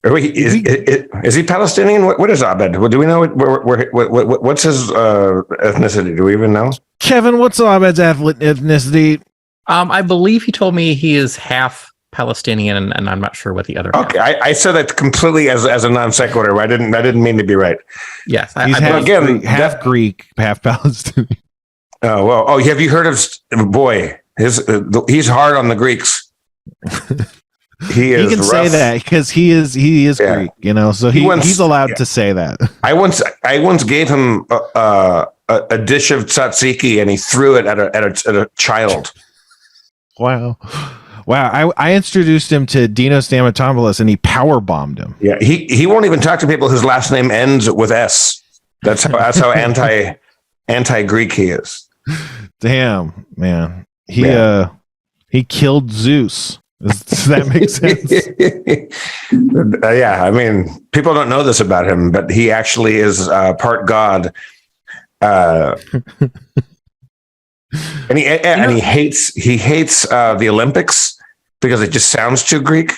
is he Palestinian? What is Abed? Do we know what's his ethnicity? Do we even know? Kevin, what's Abed's ethnicity? I believe he told me he is half Palestinian, and I'm not sure what the other. Okay, I said that completely as a non sequitur. I didn't mean to be right. Yes, he's half Greek, half Palestinian. Oh well. Oh, have you heard of he's hard on the Greeks. He is. He can say that because he is Greek, so he's allowed to say that. I once gave him a dish of tzatziki and he threw it at a child. Wow. I introduced him to Dino Stamatopoulos and he power bombed him. Yeah, he won't even talk to people whose last name ends with S. That's how anti Greek he is. Damn, man. He killed Zeus. Does that make sense? Yeah, I mean, people don't know this about him, but he actually is part god. And he hates the Olympics because it just sounds too Greek.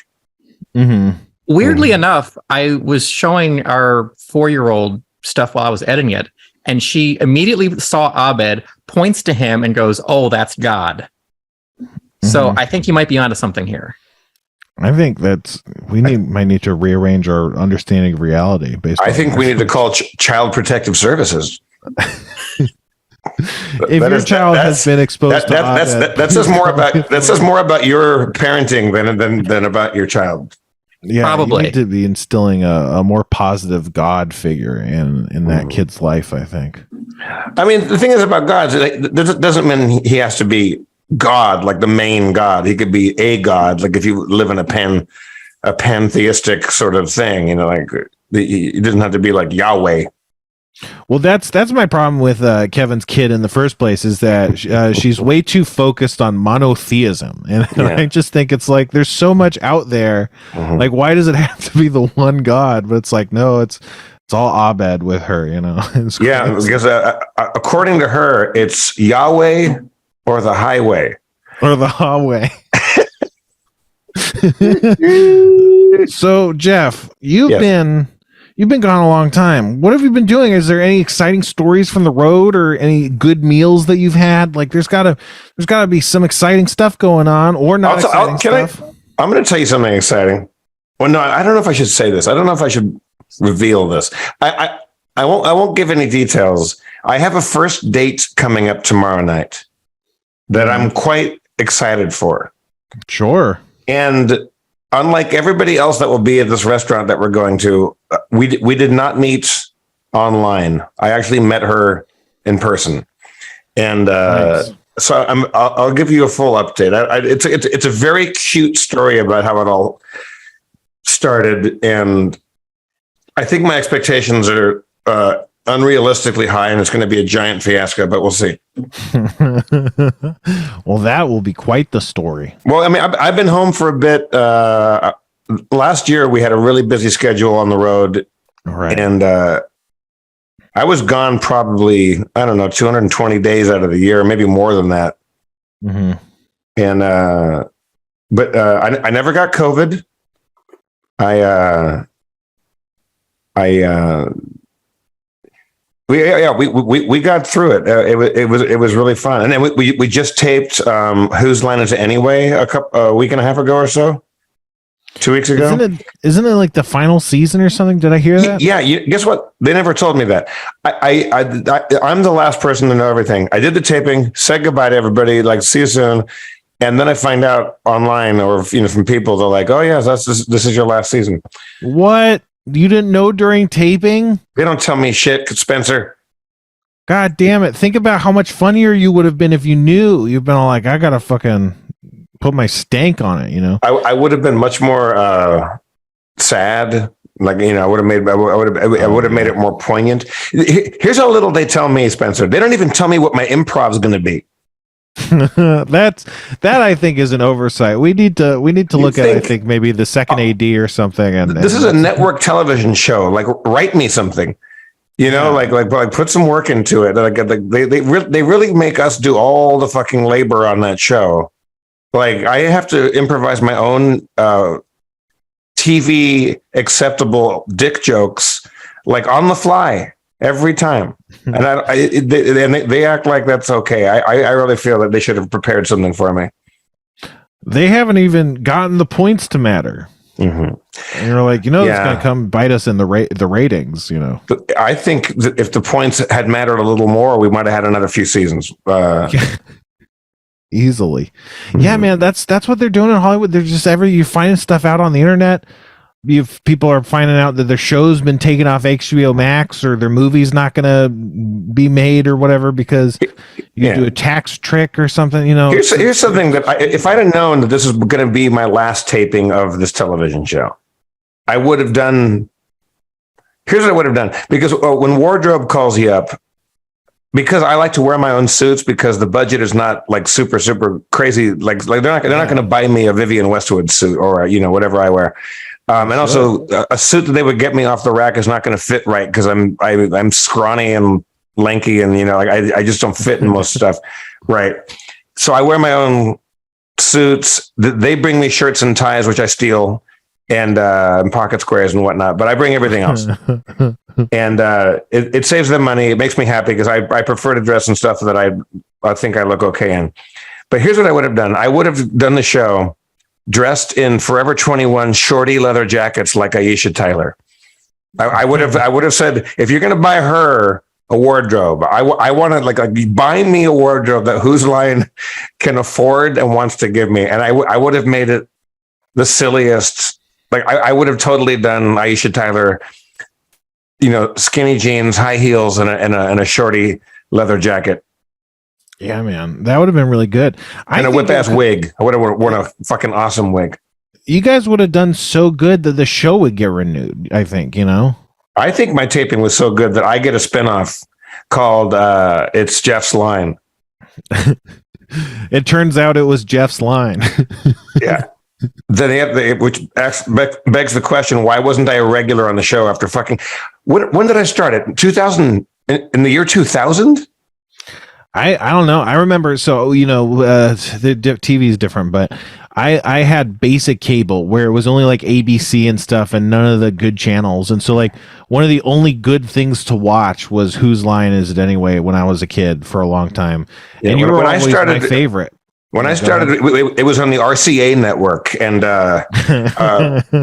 Mm-hmm. Weirdly enough, I was showing our 4-year-old stuff while I was editing it, and she immediately saw Abed, points to him, and goes, "Oh, that's God." Mm-hmm. So I think you might be onto something here. I think might need to rearrange our understanding of reality. I think we need to call Child Protective Services. If your child has been exposed to that says more about your parenting than about your child. Yeah, Probably. you need to be instilling a more positive God figure in that kid's life, I think. I mean, the thing is about God, it doesn't mean he has to be God, like the main God. He could be a God, like if you live in a pantheistic sort of thing, you know, like it doesn't have to be like Yahweh. Well, that's my problem with Kevin's kid in the first place, is that she's way too focused on monotheism, and I just think it's like there's so much out there. Like, why does it have to be the one God? But it's like, no, it's all Abed with her, you know. Yeah, because according to her, it's Yahweh or the highway or the highway. So, Jeff, you've been gone a long time. What have you been doing? Is there any exciting stories from the road or any good meals that you've had? Like, there's gotta be some exciting stuff going on, or not. I'm going to tell you something exciting. Well, no, I don't know if I should say this. I don't know if I should reveal this. I won't give any details. I have a first date coming up tomorrow night that I'm quite excited for. Sure. And unlike everybody else that will be at this restaurant that we're going to, we did not meet online. I actually met her in person, and Nice. so I'll give you a full update. It's a very cute story about how it all started, and I think my expectations are unrealistically high, and it's going to be a giant fiasco. But we'll see. Well, that will be quite the story. Well, I mean, I've been home for a bit. Last year, we had a really busy schedule on the road, Right. and I was gone probably, I don't know, 220 days out of the year, maybe more than that. Mm-hmm. And but I never got COVID. We got through it. It was really fun. And then we just taped Whose Line Is It Anyway a week and a half ago or so, 2 weeks ago. Isn't it like the final season or something? Did I hear that? Yeah. Guess what? They never told me that. I'm the last person to know everything. I did the taping, said goodbye to everybody, like, see you soon. And then I find out online, or from people, they're like, "Oh yeah, this is your last season." What? You didn't know during taping? They don't tell me shit, Spencer. God damn it. Think about how much funnier you would have been if you knew. You've been all like, I gotta fucking put my stank on it, you know? I would have been much more sad. Like, I would have made it more poignant. Here's how little they tell me, Spencer. They don't even tell me what my improv is going to be. that I think is an oversight. We need to look at, I think, maybe the second AD or something. And this is a network television show. Like, write me something. Like put some work into it. Like they really make us do all the fucking labor on that show. Like, I have to improvise my own TV acceptable dick jokes, like, on the fly every time. And they act like that's okay. I really feel that they should have prepared something for me. They haven't even gotten the points to matter. Mm-hmm. And you're like, it's going to come bite us in the ratings, I think that if the points had mattered a little more, we might have had another few seasons. Easily. Yeah, man, that's what they're doing in Hollywood. They're just you finding stuff out on the internet. People are finding out that their show's been taken off HBO Max, or their movie's not going to be made or whatever because you do a tax trick or something. Here's something that if I'd have known that this is going to be my last taping of this television show, I would have done. Here's what I would have done, because when wardrobe calls you up, because I like to wear my own suits, because the budget is not like super crazy. Like they're not going to buy me a Vivienne Westwood suit or whatever I wear. And also a suit that they would get me off the rack is not going to fit right, because I'm scrawny and lanky, and I just don't fit in most stuff right. So I wear my own suits. They bring me shirts and ties, which I steal, and pocket squares and whatnot. But I bring everything else, and it saves them money. It makes me happy, because I prefer to dress in stuff that I think I look okay in. But here's what I would have done. I would have done the show dressed in Forever 21 shorty leather jackets like Aisha Tyler. I would have said, if you're going to buy her a wardrobe. I want to like buy me a wardrobe that Whose Line can afford and wants to give me. And I would have made it the silliest. Like I would have totally done Aisha Tyler, skinny jeans, high heels, and a shorty leather jacket. Yeah, man, that would have been really good. And a whip ass wig. I would have worn a fucking awesome wig. You guys would have done so good that the show would get renewed. I think, I think my taping was so good that I get a spinoff called It's Jeff's Line. It turns out it was Jeff's line. Yeah. Then which begs the question, why wasn't I a regular on the show after fucking... When did I start it? 2000? In the year 2000? I don't know. I remember, so, the TV is different, but I had basic cable where it was only like ABC and stuff and none of the good channels. And so like one of the only good things to watch was Whose Line Is It Anyway when I was a kid for a long time. Yeah, and you were always my favorite. When I started, it was on the RCA network, and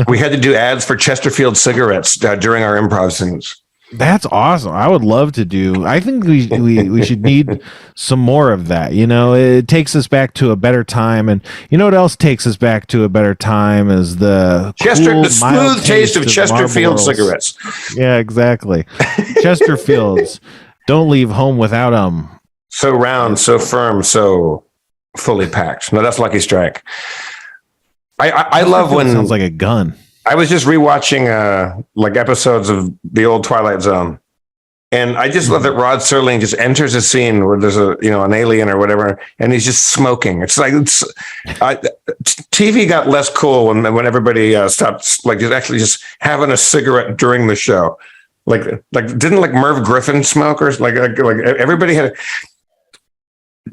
we had to do ads for Chesterfield cigarettes during our improv scenes. That's awesome. I would love to do. I think we should need some more of that. It takes us back to a better time, and what else takes us back to a better time is the the smooth taste of Chesterfield cigarettes. Yeah, exactly. Chesterfields. Don't leave home without them. So round, so firm, so fully packed. No, that's Lucky Strike. I love when sounds like a gun. I was just rewatching like episodes of the old Twilight Zone, and I just love that Rod Serling just enters a scene where there's an alien or whatever, and he's just smoking. It's like TV got less cool when everybody stopped like just having a cigarette during the show. Like didn't like Merv Griffin smoke or like everybody had.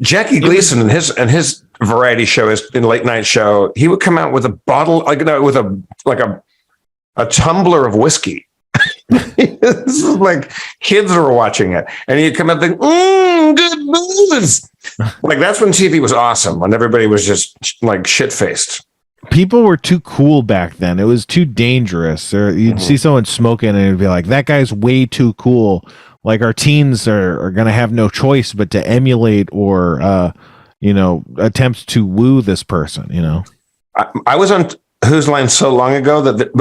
Jackie Gleason and his variety show, his late night show, he would come out with a bottle, with a tumbler of whiskey. This is like kids were watching it, and he'd come out like, good booze. Like that's when TV was awesome, when everybody was just like shit faced. People were too cool back then. It was too dangerous. Or you'd see someone smoking, and it'd be like, that guy's way too cool. Like our teens are going to have no choice but to emulate or, attempt to woo this person, I was on Whose Line so long ago that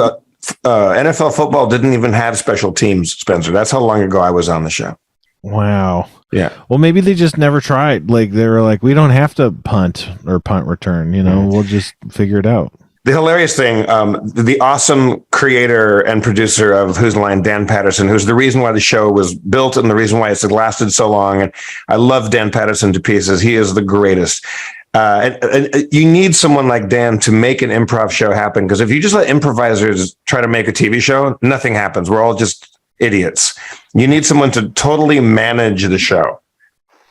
NFL football didn't even have special teams, Spencer. That's how long ago I was on the show. Wow. Yeah. Well, maybe they just never tried. Like they were like, we don't have to punt or punt return, we'll just figure it out. The hilarious thing, the awesome creator and producer of Whose Line, Dan Patterson, who's the reason why the show was built and the reason why it's lasted so long. And I love Dan Patterson to pieces. He is the greatest. And you need someone like Dan to make an improv show happen. Because if you just let improvisers try to make a TV show, nothing happens. We're all just idiots. You need someone to totally manage the show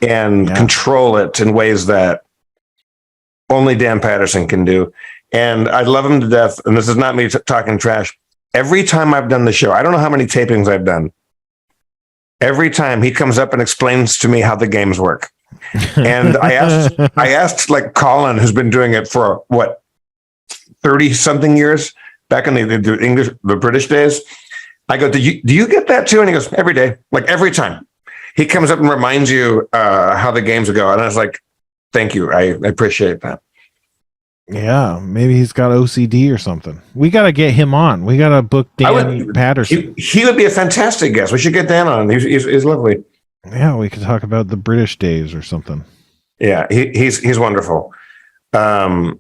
and control it in ways that only Dan Patterson can do. And I love him to death. And this is not me talking trash. Every time I've done the show, I don't know how many tapings I've done. Every time he comes up and explains to me how the games work. And I asked like Colin, who's been doing it for 30 something years back in the British days. I go, do you get that too? And he goes, every day, like every time he comes up and reminds you how the games go. And I was like, thank you. I appreciate that. Yeah, maybe he's got OCD or something. We got to get him on. We got to book Dan Patterson. He would be a fantastic guest. We should get Dan on. He's lovely. Yeah, we could talk about the British days or something. Yeah, he's wonderful. Everyone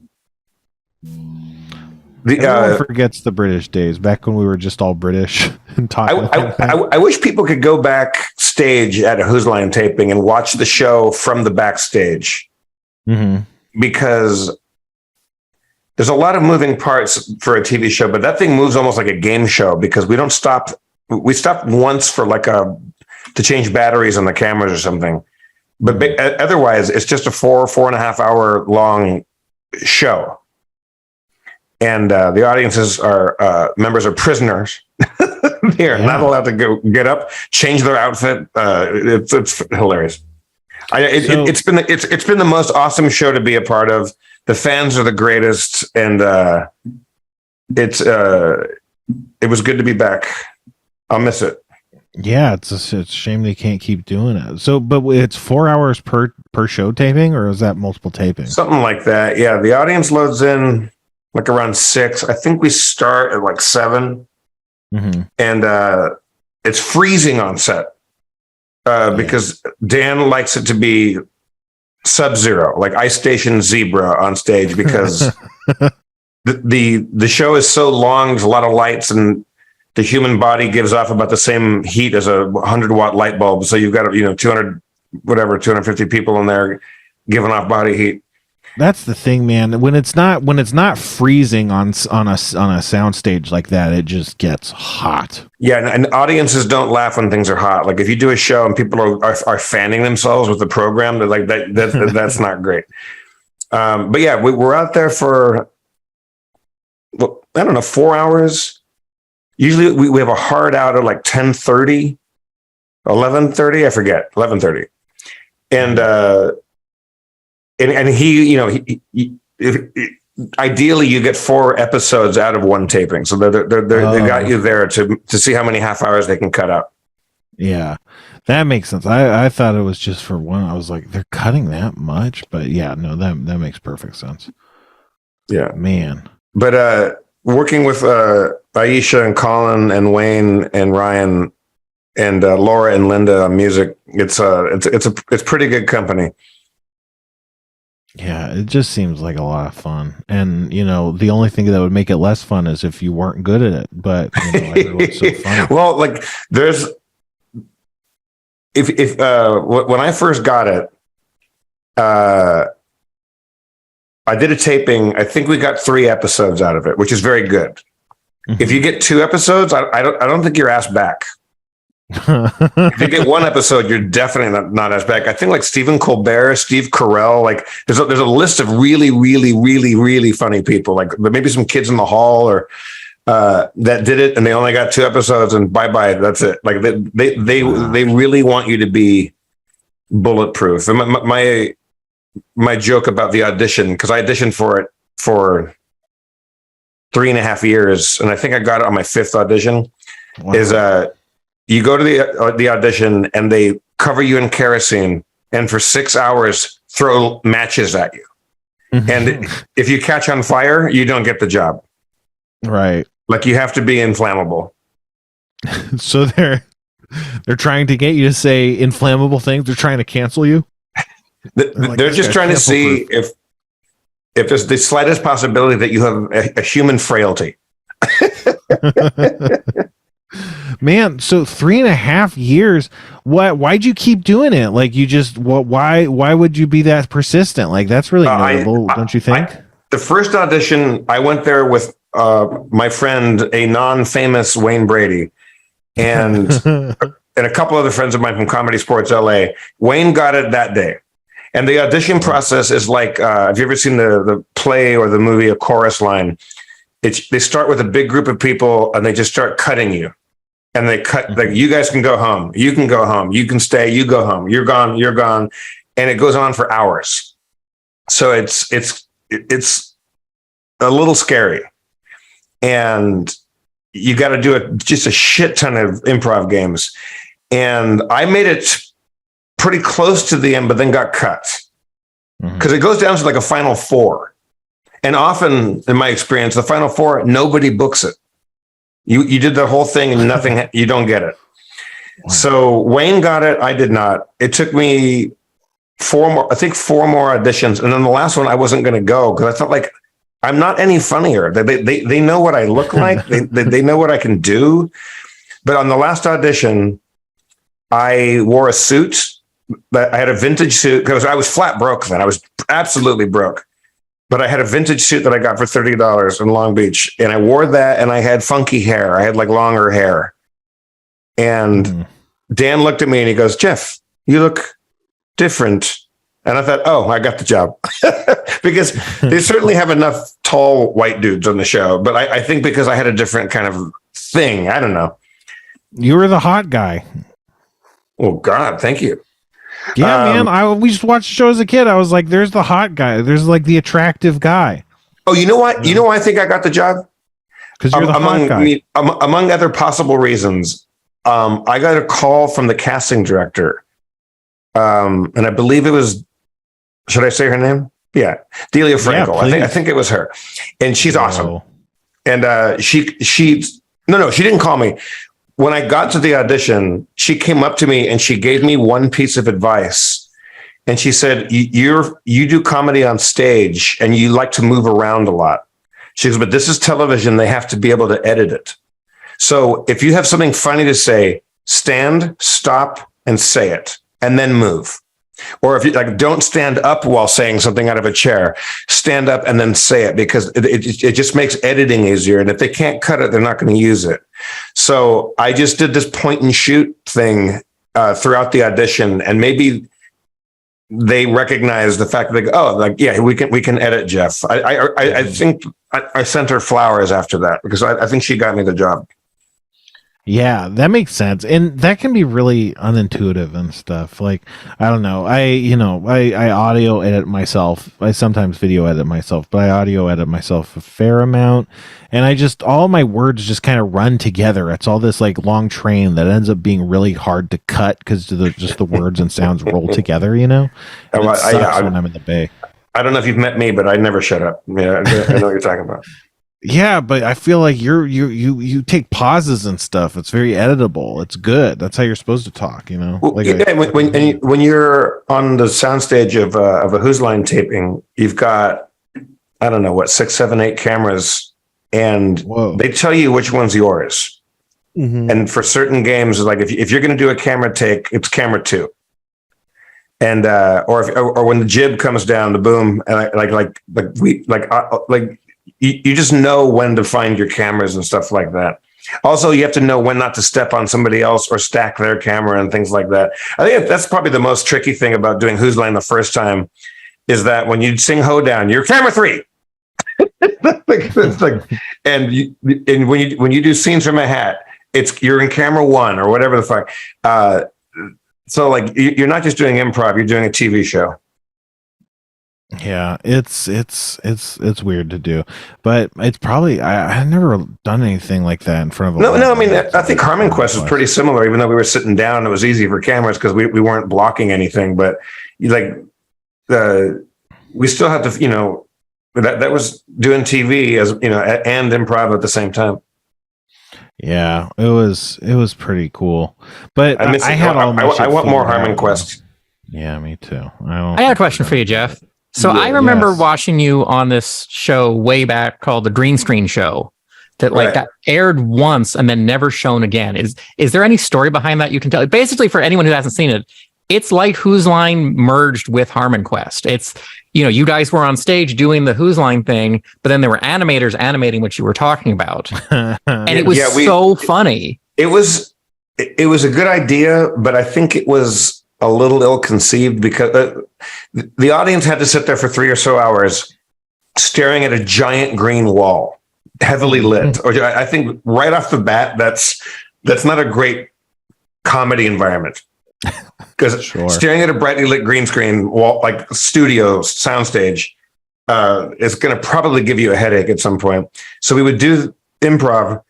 forgets the British days, back when we were just all British and talking. I wish people could go backstage at a Whose Line taping and watch the show from the backstage. Mm-hmm. Because there's a lot of moving parts for a TV show, but that thing moves almost like a game show because we don't stop. We stopped once for to change batteries on the cameras or something. But otherwise, it's just a 4.5 hour long show. And the audiences members are prisoners. They're not allowed to get up, change their outfit. It's hilarious. It's been the most awesome show to be a part of. The fans are the greatest, and it was good to be back. I'll miss it. Yeah, it's a shame they can't keep doing it. So, but it's 4 hours per show taping, or is that multiple tapings? Something like that. Yeah, the audience loads in like around 6. I think we start at like 7, and it's freezing on set because Dan likes it to be Sub-Zero, like Ice Station Zebra on stage, because the show is so long. There's a lot of lights, and the human body gives off about the same heat as a 100-watt light bulb. So you've got 250 people in there giving off body heat. That's the thing, man. When it's not freezing on a sound stage like that, it just gets hot. Yeah, and audiences don't laugh when things are hot. Like if you do a show and people are fanning themselves with the program, they're like that's not great. But yeah, we're out there for, well, I don't know, 4 hours. Usually we have a hard out at like 10:30, 11:30. I forget, 11:30, and he ideally you get 4 episodes out of one taping, so they got you there to see how many half hours they can cut out. Yeah, that makes sense. I thought it was just for one. I was like, they're cutting that much, but yeah, no, that makes perfect sense. Yeah, man. But working with Aisha and Colin and Wayne and Ryan and Laura and Linda on music, it's pretty good company. Yeah, it just seems like a lot of fun. And, the only thing that would make it less fun is if you weren't good at it. But, everyone's so funny. Well, like there's, if when I first got it, I did a taping. I think we got 3 episodes out of it, which is very good. Mm-hmm. If you get 2 episodes, I don't think you're asked back. If you get 1 episode, you're definitely not asked back. I think like Stephen Colbert, Steve Carell, like there's a list of really, really, really, really funny people. Like maybe some Kids in the Hall or that did it, and they only got 2 episodes, and bye. That's it. Like they really want you to be bulletproof. And my joke about the audition, because I auditioned for it for 3.5 years, and I think I got it on my 5th audition. Wow. Is you go to the audition and they cover you in kerosene and for 6 hours throw matches at you, and if you catch on fire, you don't get the job. Right, like you have to be inflammable. So they're trying to get you to say inflammable things. They're trying to cancel you. They're just trying to see if there's the slightest possibility that you have a human frailty. Man, so 3.5 years. Why'd you keep doing it? Like you just why would you be that persistent? Like that's really notable, don't you think? The first audition, I went there with my friend, a non-famous Wayne Brady, and a couple other friends of mine from Comedy Sports LA. Wayne got it that day. And the audition process is like, have you ever seen the play or the movie A Chorus Line? They start with a big group of people and they just start cutting you. And they cut, like, you guys can go home. You can go home. You can stay. You go home. You're gone. You're gone. And it goes on for hours. So it's a little scary. And you got to do just a shit ton of improv games. And I made it pretty close to the end, but then got cut because it goes down to like a final 4. And often in my experience, the final 4, nobody books it. You did the whole thing and nothing, you don't get it. Wow. So Wayne got it. I did not. It took me 4 more auditions. And then the last one, I wasn't going to go because I felt like I'm not any funnier. They know what I look like. they know what I can do. But on the last audition, I wore a suit. I had a vintage suit because I was flat broke then. I was absolutely broke. But I had a vintage suit that I got for $30 in Long Beach. And I wore that and I had funky hair. I had like longer hair. And Dan looked at me and he goes, "Jeff, you look different." And I thought, oh, I got the job. Because they certainly have enough tall white dudes on the show. But I think because I had a different kind of thing. I don't know. You were the hot guy. Oh, God, thank you. Yeah, man. We just watched the show as a kid. I was like, there's the hot guy. There's like the attractive guy. Oh, you know what? You know why I think I got the job? Because you're the hot guy. Among other possible reasons, I got a call from the casting director. And I believe it was, should I say her name? Yeah. Delia Frankel. I think it was her. And she's awesome. And she didn't call me. When I got to the audition, she came up to me and she gave me one piece of advice. And she said, you do comedy on stage and you like to move around a lot. She goes, but this is television. They have to be able to edit it. So if you have something funny to say, stand, stop, and say it, and then move. Or if you don't stand up while saying something out of a chair, stand up and then say it, because it just makes editing easier. And if they can't cut it, they're not going to use it. So I just did this point and shoot thing throughout the audition, and maybe they recognize the fact that we can edit Jeff. I think I sent her flowers after that, because I think she got me the job. Yeah, that makes sense. And that can be really unintuitive and stuff. Like, I don't know. I audio edit myself. I sometimes video edit myself, but I audio edit myself a fair amount. And all my words just kind of run together. It's all this like long train that ends up being really hard to cut because just the words and sounds roll together, you know? And it sucks when I'm in the Bay. I don't know if you've met me, but I never shut up. Yeah, I know what you're talking about. Yeah, but I feel like you take pauses and stuff. It's very editable. It's good. That's how you're supposed to talk, you know. Well, when you're on the soundstage of a Whose Line taping, you've got, I don't know, 6, 7, 8 cameras, and they tell you which one's yours. Mm-hmm. And for certain games, like if you're going to do a camera take, it's camera 2. And or when the jib comes down, the boom, and you just know when to find your cameras and stuff like that. Also, you have to know when not to step on somebody else or stack their camera and things like that. I think that's probably the most tricky thing about doing Whose Line the first time, is that when you sing Hoedown, you're camera 3. And when you do Scenes from a Hat, you're in camera 1 or whatever the fuck. So like you're not just doing improv, you're doing a TV show. Yeah, it's weird to do, but it's probably I've never done anything like that in front of no. I mean, I think Harmon Quest was pretty similar, even though we were sitting down. It was easy for cameras because we weren't blocking anything. But we still have to, that was doing TV as and improv at the same time. Yeah, it was pretty cool. But I want more Harmon Quest. Yeah, me too. I had a question for you, Jeff. So I remember watching you on this show way back called the Green Screen Show that that aired once and then never shown again. Is there any story behind that you can tell? Basically, for anyone who hasn't seen it, it's like Whose Line merged with Harmon Quest. It's, you guys were on stage doing the Whose Line thing, but then there were animators animating what you were talking about. And it was so funny. It was a good idea, but I think it was a little ill-conceived because the audience had to sit there for 3 or so hours staring at a giant green wall, heavily lit. Or I think right off the bat, that's not a great comedy environment, because staring at a brightly lit green screen wall, like studios, soundstage, is going to probably give you a headache at some point. So we would do improv,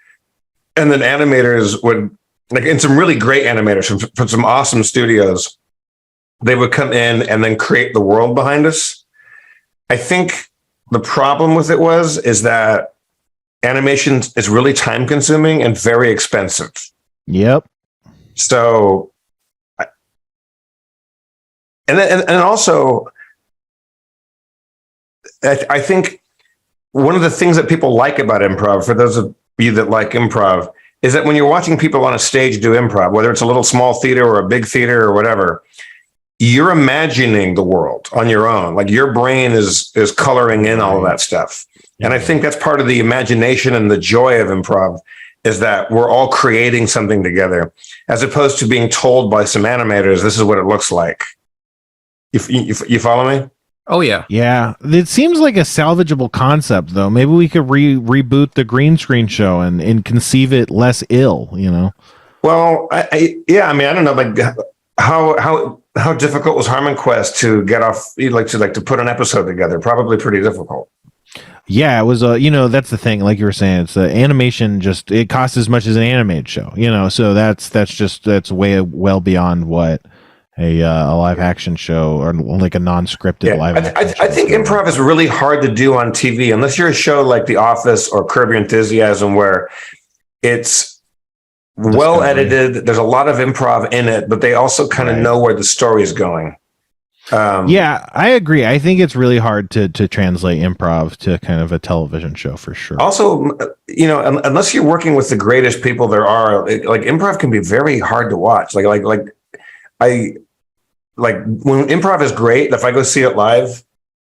and then animators would, and some really great animators from some awesome studios, they would come in and then create the world behind us. I think the problem with it is that animation is really time consuming and very expensive. Yep. So, and also, I think one of the things that people like about improv, for those of you that like improv, is that when you're watching people on a stage do improv, whether it's a little small theater or a big theater or whatever, you're imagining the world on your own. Like your brain is coloring in all of that stuff. And I think that's part of the imagination and the joy of improv, is that we're all creating something together, as opposed to being told by some animators, this is what it looks like. You follow me? Oh, yeah. Yeah. It seems like a salvageable concept, though. Maybe we could reboot the Green Screen Show and conceive it less ill, Well, I don't know, like how difficult was Harmon Quest to get off, to put an episode together? Probably pretty difficult. Yeah, it was that's the thing. Like you were saying, it's the animation. Just it costs as much as an animated show. So that's way well beyond what a live action show or like a non-scripted live. I think improv is really hard to do on TV unless you're a show like The Office or Curb Your Enthusiasm, where it's well edited. There's a lot of improv in it, but they also kind of know where the story is going. Yeah, I agree. I think it's really hard to translate improv to kind of a television show for sure. Also, unless you're working with the greatest people there are, like improv can be very hard to watch. Like when improv is great, if I go see it live,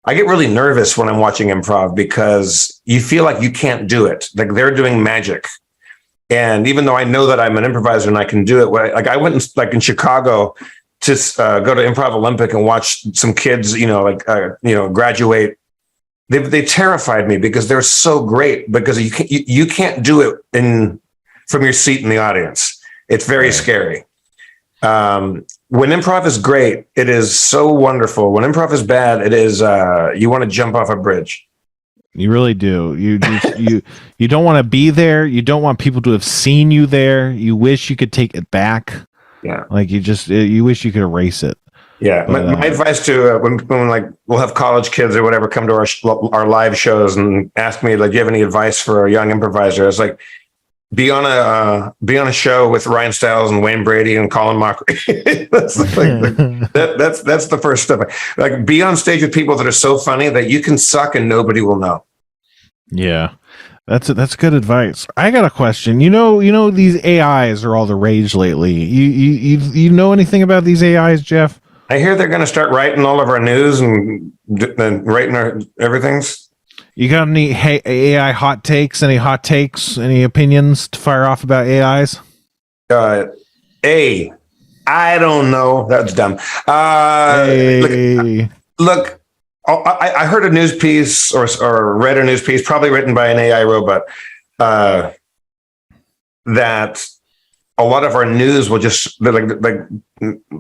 I get really nervous when I'm watching improv because you feel like you can't do it. Like they're doing magic. And even though I know that I'm an improviser and I can do it, like I went in Chicago to go to Improv Olympic and watch some kids, graduate. They terrified me because they're so great because you can't do it from your seat in the audience. It's very scary. When improv is great, it is so wonderful. When improv is bad, it is you want to jump off a bridge. You really do. You don't want to be there. You don't want people to have seen you there. You wish you could take it back. Yeah, like you wish you could erase it. Yeah, but, my advice to when like we'll have college kids or whatever come to our live shows and ask me like, do you have any advice for a young improviser? It's like be on a show with Ryan Stiles and Wayne Brady and Colin Mockery. That's that's the first step. Like be on stage with people that are so funny that you can suck and nobody will know. Yeah. That's good advice. I got a question. You know these AIs are all the rage lately. You know anything about these AIs, Jeff? I hear they're going to start writing all of our news and writing our everything's. You got any AI hot takes? Any hot takes? Any opinions to fire off about AIs? I don't know. That's dumb. Look. I heard a news piece or read a news piece, probably written by an AI robot, that a lot of our news will just like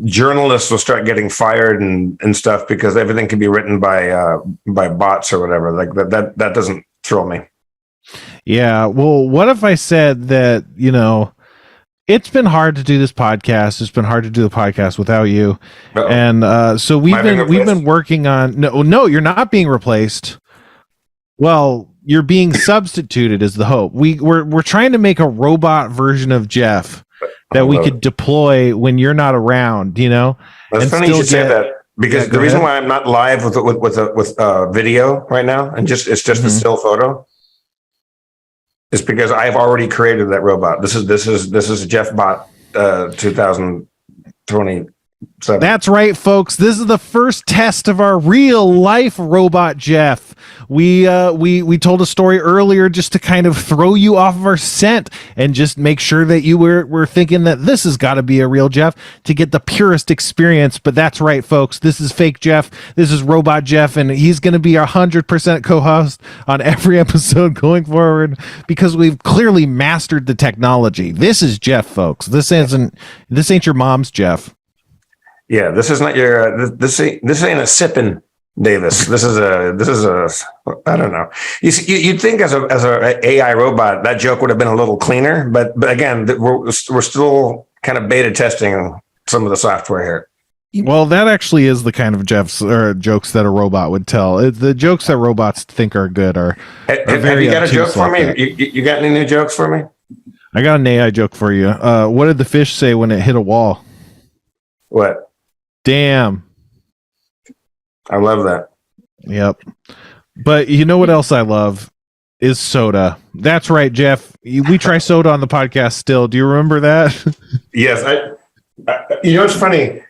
journalists will start getting fired and stuff because everything can be written by bots or whatever. Like that doesn't thrill me. Yeah. Well, what if I said that, it's been hard to do this podcast. It's been hard to do the podcast without you. Uh-oh. And so we've been working on no, you're not being replaced. Well, you're being substituted is the hope. We're trying to make a robot version of Jeff that we could deploy when you're not around, That's funny you should say that because the reason why I'm not live with video right now and it's just a still photo. It's because I've already created that robot. This is Jeff Bot 2027. That's right, folks. This is the first test of our real life robot Jeff. We told a story earlier just to kind of throw you off of our scent and just make sure that you were thinking that this has got to be a real Jeff to get the purest experience. But that's right, folks. This is fake Jeff. This is robot Jeff, and he's going to be 100% co-host on every episode going forward because we've clearly mastered the technology. This is Jeff, folks. This ain't your mom's Jeff. Yeah, this is not your. This ain't a sipping Davis. This is a. I don't know. You'd think as a AI robot that joke would have been a little cleaner, but again, we're still kind of beta testing some of the software here. Well, that actually is the kind of jokes that a robot would tell. The jokes that robots think are good are have you got a joke for me? You got any new jokes for me? I got an AI joke for you. What did the fish say when it hit a wall? What? Damn. I love that. Yep. But you know what else I love is soda. That's right, Jeff. We try soda on the podcast still. Do you remember that? Yes. It's funny.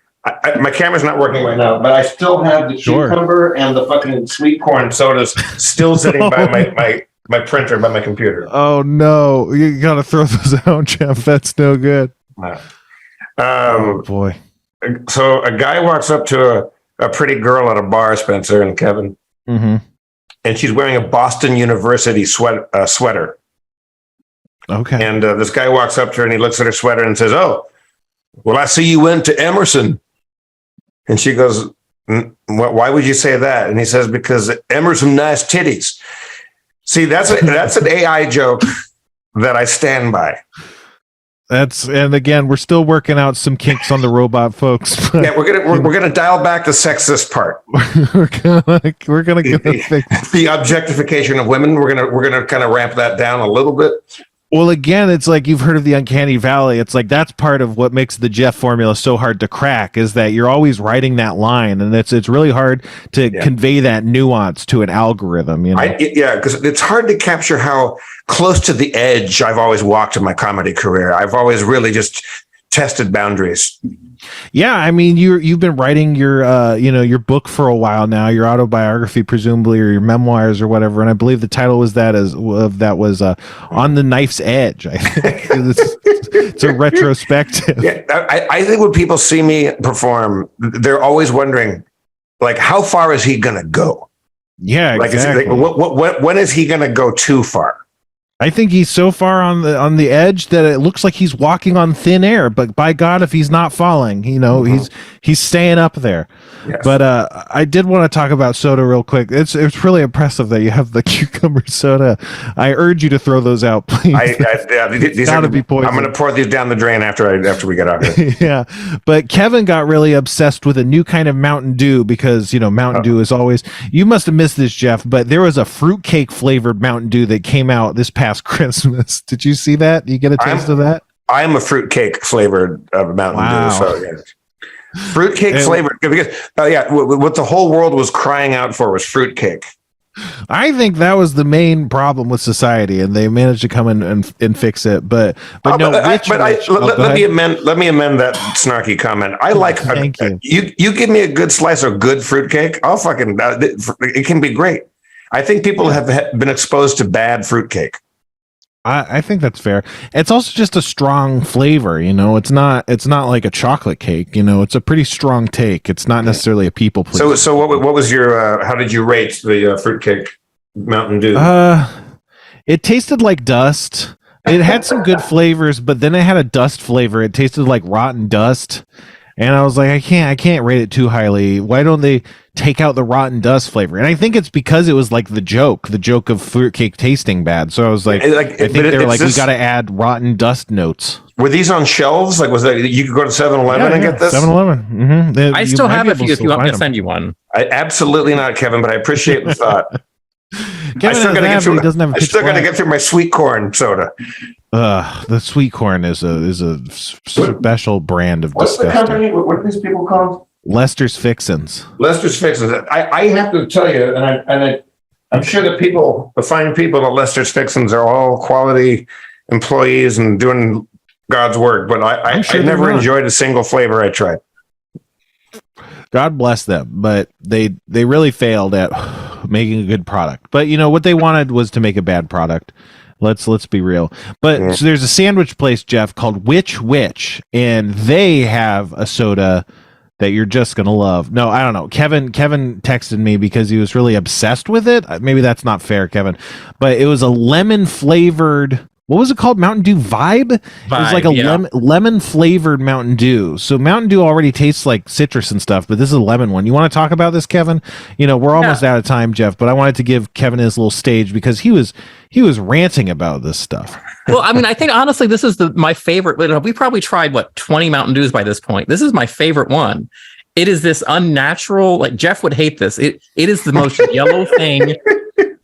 My camera's not working right now, but I still have the cucumber and the fucking sweet corn sodas still sitting by my printer, by my computer. Oh, no. You got to throw those out, Jeff. That's no good. Oh, boy. So a guy walks up to a pretty girl at a bar, Spencer and Kevin, and she's wearing a Boston University sweater. Okay. And this guy walks up to her and he looks at her sweater and says, "Oh, well, I see you went to Emerson." And she goes, "Why would you say that?" And he says, "Because Emerson nice titties." See, that's an AI joke that I stand by. And again, we're still working out some kinks on the robot, folks. But Yeah, we're gonna dial back the sexist part. we're gonna get it fixed. The objectification of women. We're gonna kind of ramp that down a little bit. Well, again, it's like you've heard of the uncanny valley. It's like that's part of what makes the Jeff formula so hard to crack is that you're always writing that line, and it's really hard to convey that nuance to an algorithm. You know? Because it's hard to capture how close to the edge I've always walked in my comedy career. I've always really just tested boundaries. Yeah, I mean, you've been writing your book for a while now, your autobiography, presumably, or your memoirs or whatever. And I believe the title was On the Knife's Edge. I think it's a retrospective. Yeah, I think when people see me perform, they're always wondering, like, how far is he gonna go? Yeah, exactly. When is he gonna go too far? I think he's so far on the edge that it looks like he's walking on thin air. But by God, if he's not falling, he's staying up there. Yes. But I did want to talk about soda real quick. It's really impressive that you have the cucumber soda. I urge you to throw those out, please. These gotta be poison. I'm going to pour these down the drain after we get out here. Yeah, but Kevin got really obsessed with a new kind of Mountain Dew because Mountain Dew is always. You must have missed this, Jeff, but there was a fruitcake flavored Mountain Dew that came out this past Christmas. Did you see that? You get a taste of that? I'm a fruitcake flavored Mountain Dew. So yeah. Fruitcake flavored because what the whole world was crying out for was fruitcake. I think that was the main problem with society, and they managed to come in and fix it. But let me amend that snarky comment. I like you give me a good slice of good fruitcake. I'll fucking it can be great. I think people have been exposed to bad fruitcake. I think that's fair. It's also just a strong flavor, It's not like a chocolate cake, It's a pretty strong take. It's not necessarily a people pleaser. So what was your? How did you rate the fruitcake Mountain Dew? It tasted like dust. It had some good flavors, but then it had a dust flavor. It tasted like rotten dust. And I was like, I can't rate it too highly. Why don't they take out the rotten dust flavor? And I think it's because it was like the joke of fruitcake tasting bad. So I was like, I think they're like, we got to add rotten dust notes. Were these on shelves? Like, was that you could go to 7-Eleven and get this? 7-Eleven. Mm-hmm. I still have it if you want me to send you one. Absolutely not, Kevin, but I appreciate the thought. I still got to get through my sweet corn soda. The sweet corn is a special brand of disgusting. What's the company? What are these people called? Lester's Fixins. Lester's Fixins. I have to tell you, and I'm sure the fine people at Lester's Fixins are all quality employees and doing God's work. But I never enjoyed a single flavor I tried. God bless them, but they really failed at making a good product. But what they wanted was to make a bad product. Let's be real. But so there's a sandwich place, Jeff, called Which, and they have a soda that you're just gonna love. No, I don't know. Kevin texted me because he was really obsessed with it. Maybe that's not fair, Kevin. But it was a lemon flavored. What was it called? Mountain Dew Vibe? It was like a lemon flavored Mountain Dew. So Mountain Dew already tastes like citrus and stuff, but this is a lemon one. You want to talk about this, Kevin? We're almost out of time, Jeff, but I wanted to give Kevin his little stage because he was ranting about this stuff. Well, I mean, I think honestly, this is my favorite. We probably tried 20 Mountain Dews by this point. This is my favorite one. It is this unnatural, like Jeff would hate this. It is the most yellow thing.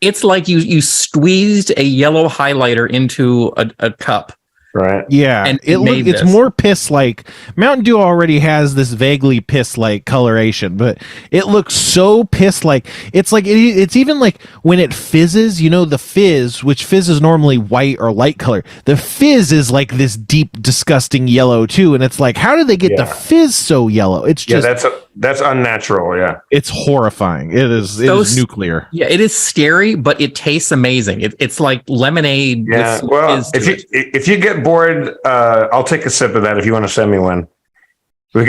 It's like you squeezed a yellow highlighter into a cup. Right. Yeah. And it's more piss like. Mountain Dew already has this vaguely piss like coloration, but it looks so piss like. It's like it's even like when it fizzes, the fizz, which fizz is normally white or light color. The fizz is like this deep, disgusting yellow too. And it's like, how did they get the fizz so yellow? It's just that's unnatural. Yeah. It's horrifying. It is nuclear. Yeah, it is scary, but it tastes amazing. It's like lemonade. Yeah. Well, if you get bored, I'll take a sip of that if you want to send me one. I'm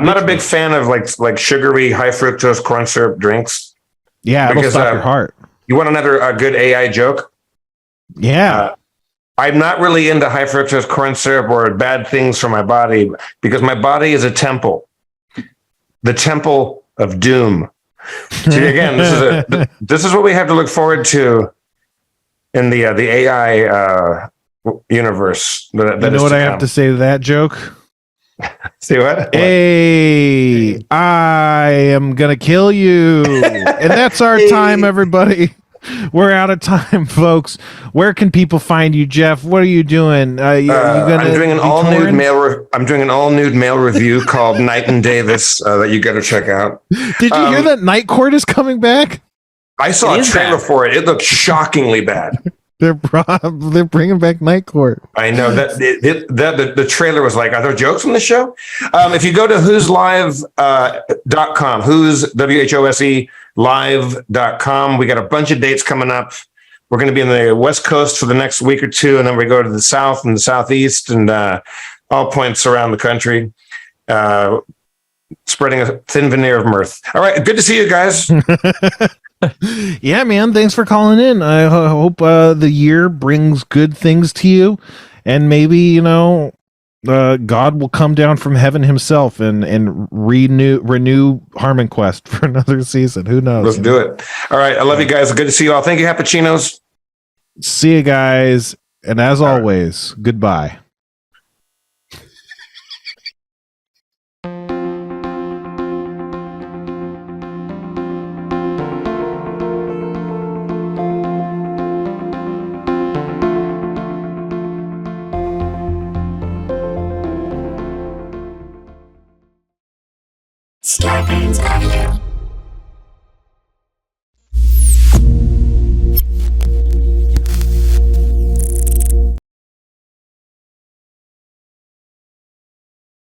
not a big fan of like sugary high fructose corn syrup drinks. Yeah, it'll stop your heart. You want another good AI joke? Yeah. I'm not really into high fructose corn syrup or bad things for my body because my body is a temple, the temple of doom. See, again, this is what we have to look forward to in the AI universe. That You know is what to I have come. to say to that joke? See what? Hey, I am gonna kill you. And that's our time, everybody. We're out of time, folks. Where can people find you, Jeff? What are you doing? You gonna I'm doing an be all nude touring? male review called Night and Davis that you got to check out. Did you hear that Night Court is coming back? I saw It a is trailer bad. for it. It looked shockingly bad. They're bringing back Night Court. I know that the trailer was like, are there jokes on the show? If you go to whoslive.com, who's WHOSE live.com, we got a bunch of dates coming up. We're going to be in the West Coast for the next week or two, and then we go to the South and the Southeast and all points around the country, spreading a thin veneer of mirth. All right. Good to see you guys. Yeah, man. Thanks for calling in. I hope the year brings good things to you, and maybe God will come down from heaven himself and renew Harmon Quest for another season. Who knows? Let's do it. All right. I love you guys. Good to see you all. Thank you, Cappuccinos. See you guys, and as always, goodbye. Starburns Audio.